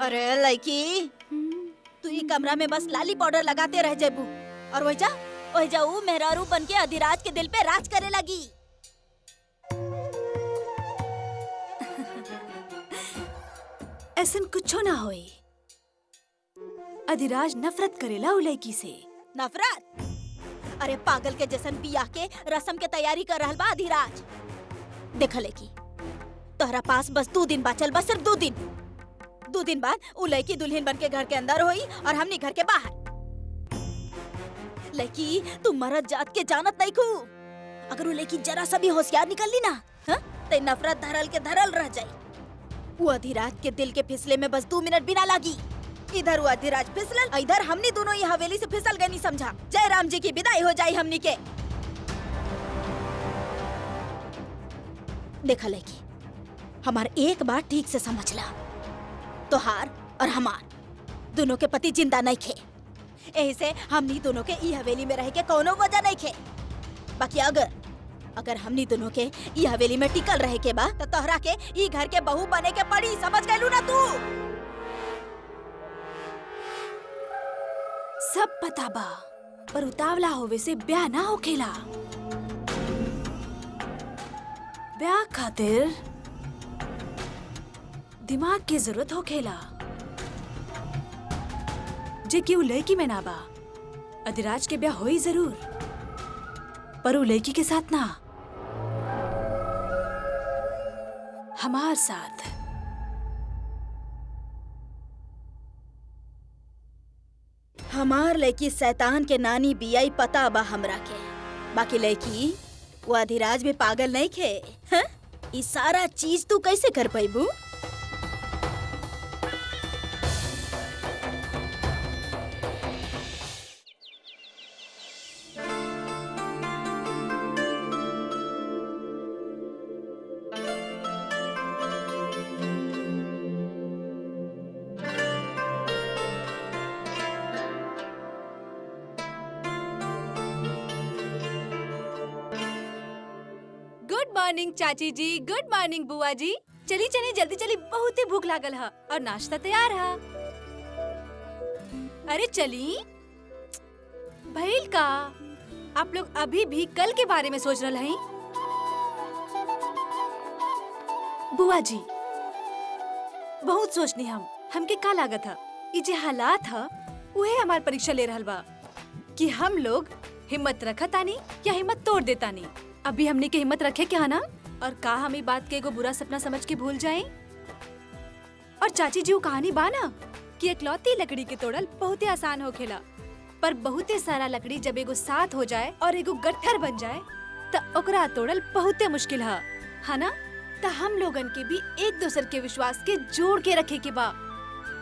अरे लड़की, तू ये कमरा में बस लाली पाउडर लगाते रह जेबू और वही जा ऊ मेहरारू बन के अधिराज के दिल पे राज करे लगी। ऐसन कुछ ना होई। अधिराज नफरत करेला उ लड़की से। नफरत? अरे पागल के जैसन बियाह के रस्म के तैयारी कर रहल बा अधिराज। देख लड़की, तोहरा पास बस 2 दिन बचल, बस सिर्फ 2 दिन। 2 दिन बाद उ लड़की दुल्हन बन के घर के अंदर होई और हमनी घर के बाहर। लड़की, तू मरद जात के जानत नहीं खू। अगर उ लड़की जरा सा भी होशियार निकल ली ना, ते नफरत धरल के धरल रह जाई। वो अधिराज के दिल के फिसले में बस 2 मिनट बिना लागी। इधर वो अधिराज फिसलल, इधर हमनी दोनों ये हवेली से फिसल गए। नहीं समझा? जय राम जी की विदाई हो जाई हमनी के। देखा लड़की, हमार एक बात ठीक से समझ ला, तोहार और हमार दोनों के पति जिंदा नहीं खे। यही से हमनी दोनों के ई हवेली में रह के कोनो वजह नहीं खे। बाकी अगर हमनी दोनों के ई हवेली में टिकल रहे के बा तो तोहरा के ई घर के बहू बने के पड़ी। समझ गइलू ना तू? सब पता बा, पर उतावला होवे से ब्याह ना होखेला। ब्याह खातिर दिमाग की जरूरत होखेला, जे कि उ लड़की में ना बा। अधिराज के ब्याह होई जरूर, पर उ लड़की के साथ ना, हमार साथ। हमार लड़की शैतान के नानी बियाई पता बा हमरा के। बाकी लड़की, वो अधिराज भी पागल नहीं खे। हाँ? ई सारा चीज तू कैसे कर पाईबू? गुड मॉर्निंग चाची जी, गुड मॉर्निंग बुआ जी। चली चली जल्दी चली, बहुत ही भूख लागल है और नाश्ता तैयार है। अरे चली भइल का, आप लोग अभी भी कल के बारे में सोच रहे हैं? बुआ जी बहुत सोचनी हमके का लागत है। ये जे हालात है वही हमार परीक्षा ले रहल बा कि हम लोग हिम्मत रखतानी या हिम्मत तोड़ देतानी। अभी हमने के हिम्मत रखे क्या ना, और का हम ई बात के एगो बुरा सपना समझ के भूल जाएं। और चाची जी वो कहानी बा ना कि एकलौती लकड़ी के तोड़ल बहुत ही आसान होखेला, पर बहुते सारा लकड़ी जब एगो साथ हो जाए और एगो गट्ठर बन जाए तो ओकरा तोड़ल बहुते मुश्किल है ना? ता हम लोगन के भी एक दूसर के विश्वास के जोड़ के रखे के बा।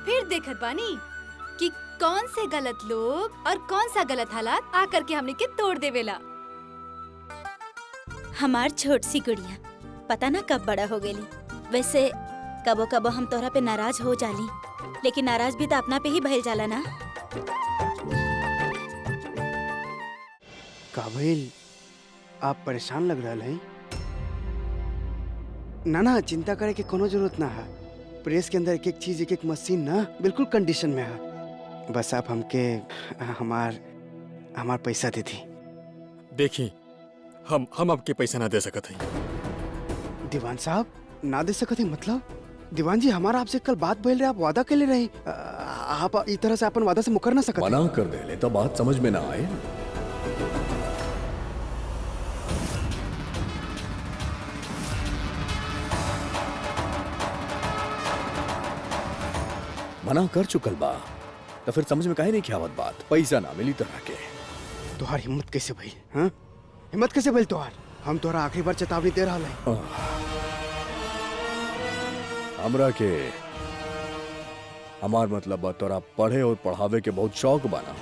फिर देखत बानी कि कौन से गलत लोग और कौन सा गलत हालात आकर के हमने के तोड़ देवेला। हमार छोट सी गुड़िया पता ना कब बड़ा हो गेली। वैसे कबो कबो हम तोहरा पे नाराज हो जाली, लेकिन नाराज भी तो अपना पे ही भइल जाला ना। काबिल, आप परेशान लग रहा है। ना ना, चिंता करे की कोनो जरूरत ना है। प्रेस के अंदर एक एक चीज, एक एक मशीन ना बिल्कुल कंडीशन में है। बस आप हमके हमार पैसा दे दी। देखिए, हम आपके पैसा ना दे सकत हैं। दीवान साहब, ना दे सकते मतलब? दीवान जी, हमारा आपसे कल बात भइल रहे, आप वादा के ले रहे। आप इस तरह से अपन वादा से मुकर ना सकते। मना कर दे ले तो बात समझ में ना आए। मना कर चुकल बा तो फिर समझ में काहे नहीं आवत बात। पैसा ना मिली तरह के। तुहार हिम्मत कैसे भइल? हाँ, हिम्मत कैसे भइल तुहार? हम तोहरा आखिरी बार चेतावनी दे रहा है। हमरा के हमार मतलब बा तोरा पढ़े और पढ़ावे के बहुत शौक बाना।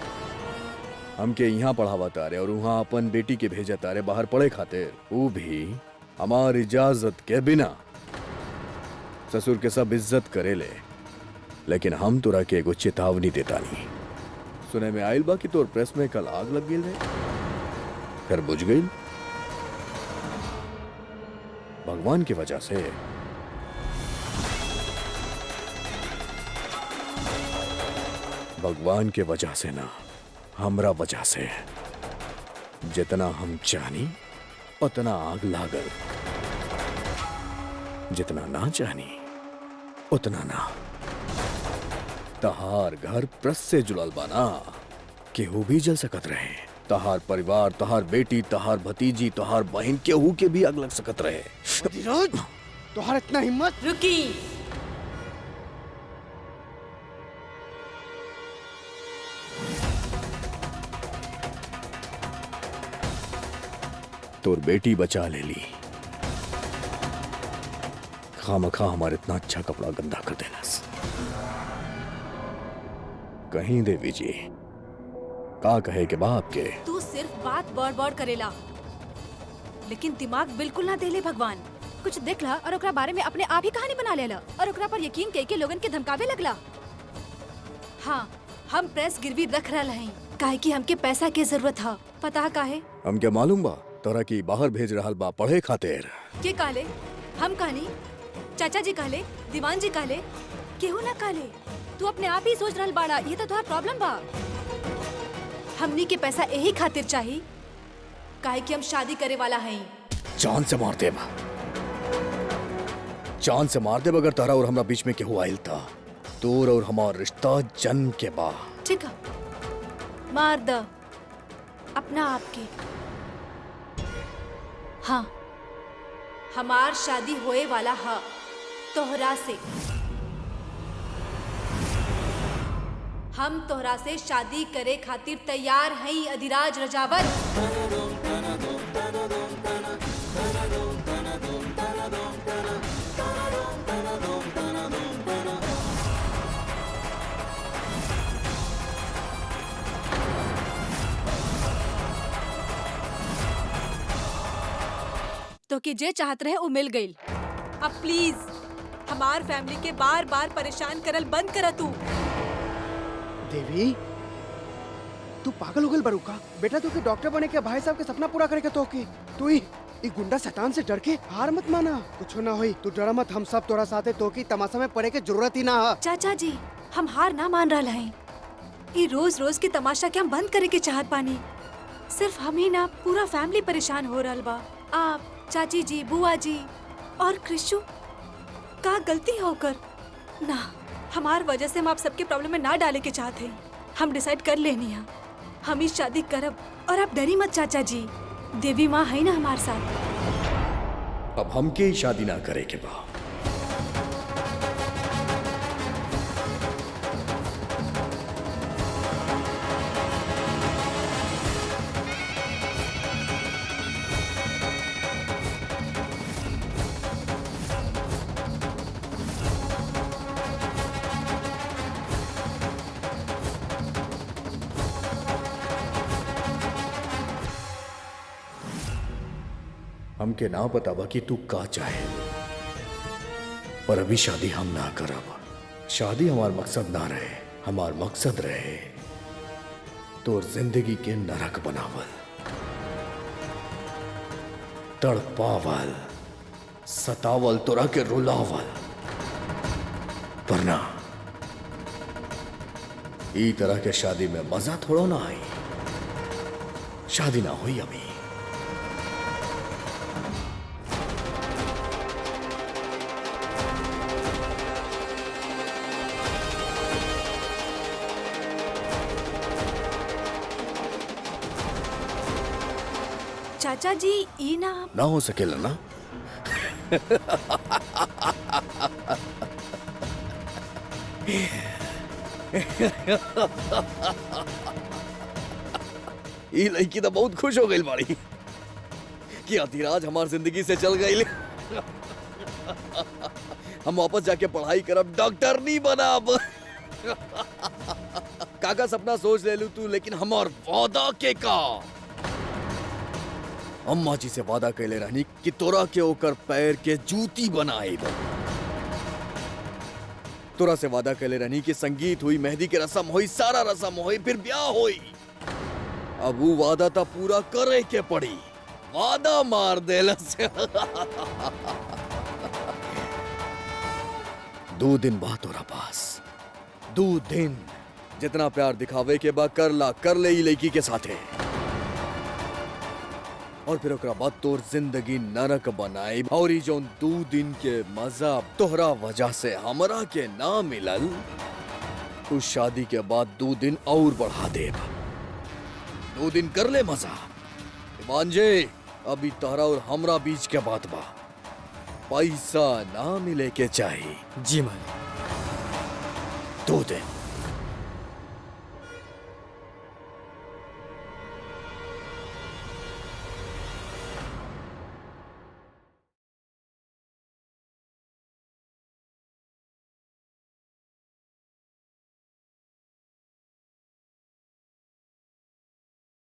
हमके यहाँ पढ़ावा तारे और वहाँ अपन बेटी के भेजा तारे बाहर पढ़े खातिर, वो भी हमार इजाजत के बिना। ससुर के सब इज्जत करे ले, लेकिन हम तोरा के एगो चेतावनी देता नहीं। सुने में आइल बा कि तोर प्रेस में कल आग लग गई रहे, फिर बुझ गई भगवान की वजह से। भगवान के वजह से ना, हमरा वजह से। जितना हम चाहनी उतना आग लागल, जितना ना चाहनी उतना ना। तहार घर प्रेस से जुड़ल बाना, केहू भी जल सकत रहे। तहार परिवार, तहार बेटी, तहार भतीजी, तहार बहन, केहू के भी आग लग सकत रहे। अधिराज, तुहार इतना हिम्मत? रुकी। तोर बेटी बचा ले ली, खामखा हमारे इतना अच्छा कपड़ा गंदा कर देना। कहीं देवी जी का कहे के बाप के। तू सिर्फ बात बड़ करेला, लेकिन दिमाग बिल्कुल ना देले भगवान। कुछ देखला और ओकरा बारे में अपने आप ही कहानी बना लेला और ओकरा पर यकीन के लोगन के धमकावे लगला। हाँ, हम प्रेस गिरवी रख रहल हई काहे कि हमके पैसा के जरूरत है। पता काहे? हम क्या मालूम बा तोरा की बाहर भेज रहल बा पढ़े खातिर। के कहले? हम कहनी? चाचा जी कहले? दीवान जी कहले? केहू ना कहले। तू अपने आप ही सोच रहल बाड़ा, ये तो तुम्हारा प्रॉब्लम बा। हमनी के पैसा यही खातिर चाहिए काहे कि हम शादी करे वाला हई। जान से मार दे, जान से मार दे अगर तारा और हमरा बीच में केहू आइल था। तोर और हमार रिश्ता जन्म के बा। ठीक है, मार द अपना आप के। हाँ, हमार शादी होए वाला है तोहरा से। हम तोहरा से शादी करे खातिर तैयार हई अधिराज रजावत। तो कि जे चाहत रहे वो मिल गई। अब प्लीज हमार फैमिली के बार बार परेशान करल बंद करा तू। देवी, तू पागल हो गई बरू का? बेटा तू के डॉक्टर बने के भाई साहब के सपना पूरा करे के तो के तू ही गुंडा शैतान से डर के हार मत माना। कुछ ना होई, तू डरा मत। हम सब तोरा साथे तो की तमाशा में पड़े के जरूरत ही ना है। चाचा जी, हम हार ना मान रहा है। ये रोज रोज की तमाशा के हम बंद करे के चाहत पानी। सिर्फ हम ही ना, पूरा फैमिली परेशान हो रहा बा। आप, चाची जी, बुआ जी और कृषु का गलती होकर ना, हमार वजह से हम आप सबके प्रॉब्लम में ना डाले के चाहते हैं। हम डिसाइड कर लेनी है, हम ही शादी करब। और आप डरी मत चाचा जी, देवी माँ है ना हमारे साथ। अब हमके ही शादी ना करे के बा। हमके ना बतावा कि तू का चाहे, पर अभी शादी हम ना करब। शादी हमार मकसद ना रहे, हमार मकसद रहे तोर जिंदगी के नरक बनावल, तड़पावल, सतावल, तोरा के रुलावल। वरना ई तरह के शादी में मजा थोड़ा ना आई। शादी ना हुई अभी। चाचा जी ई ना ना हो सकेला ना। ये लड़की तो बहुत खुश हो गई बाड़ी कि अधिराज हमार जिंदगी से चल गई। हम वापस जाके पढ़ाई करब, डॉक्टर नहीं बनब। काका सपना सोच ले लू तू, लेकिन हमार वादा के का। अम्मा जी से वादा कैले रहनी कि तोरा के ओकर पैर के जूती बनाए। तोरा से वादा कैले रहनी कि संगीत हुई, मेहंदी के रस्म हुई, सारा रस्म हुई, फिर ब्याह हुई। अब वो वादा था पूरा करे के पड़ी। वादा मार देला से। 2 दिन बाद तोरा पास 2 दिन जितना प्यार दिखावे के बाद कर ले ई लड़की के साथे। और फिर ओकरा बाद तोर जिंदगी नरक बनाए। और ई जो 2 दिन के मजा तोहरा वजह से हमरा के ना मिलल, तू शादी के बाद 2 दिन और बढ़ा दे। 2 दिन कर ले मजा। मांझे अभी तोहरा और हमरा बीच के बात बा। पैसा ना मिले के चाहिए। जी मालिक। 2 दिन।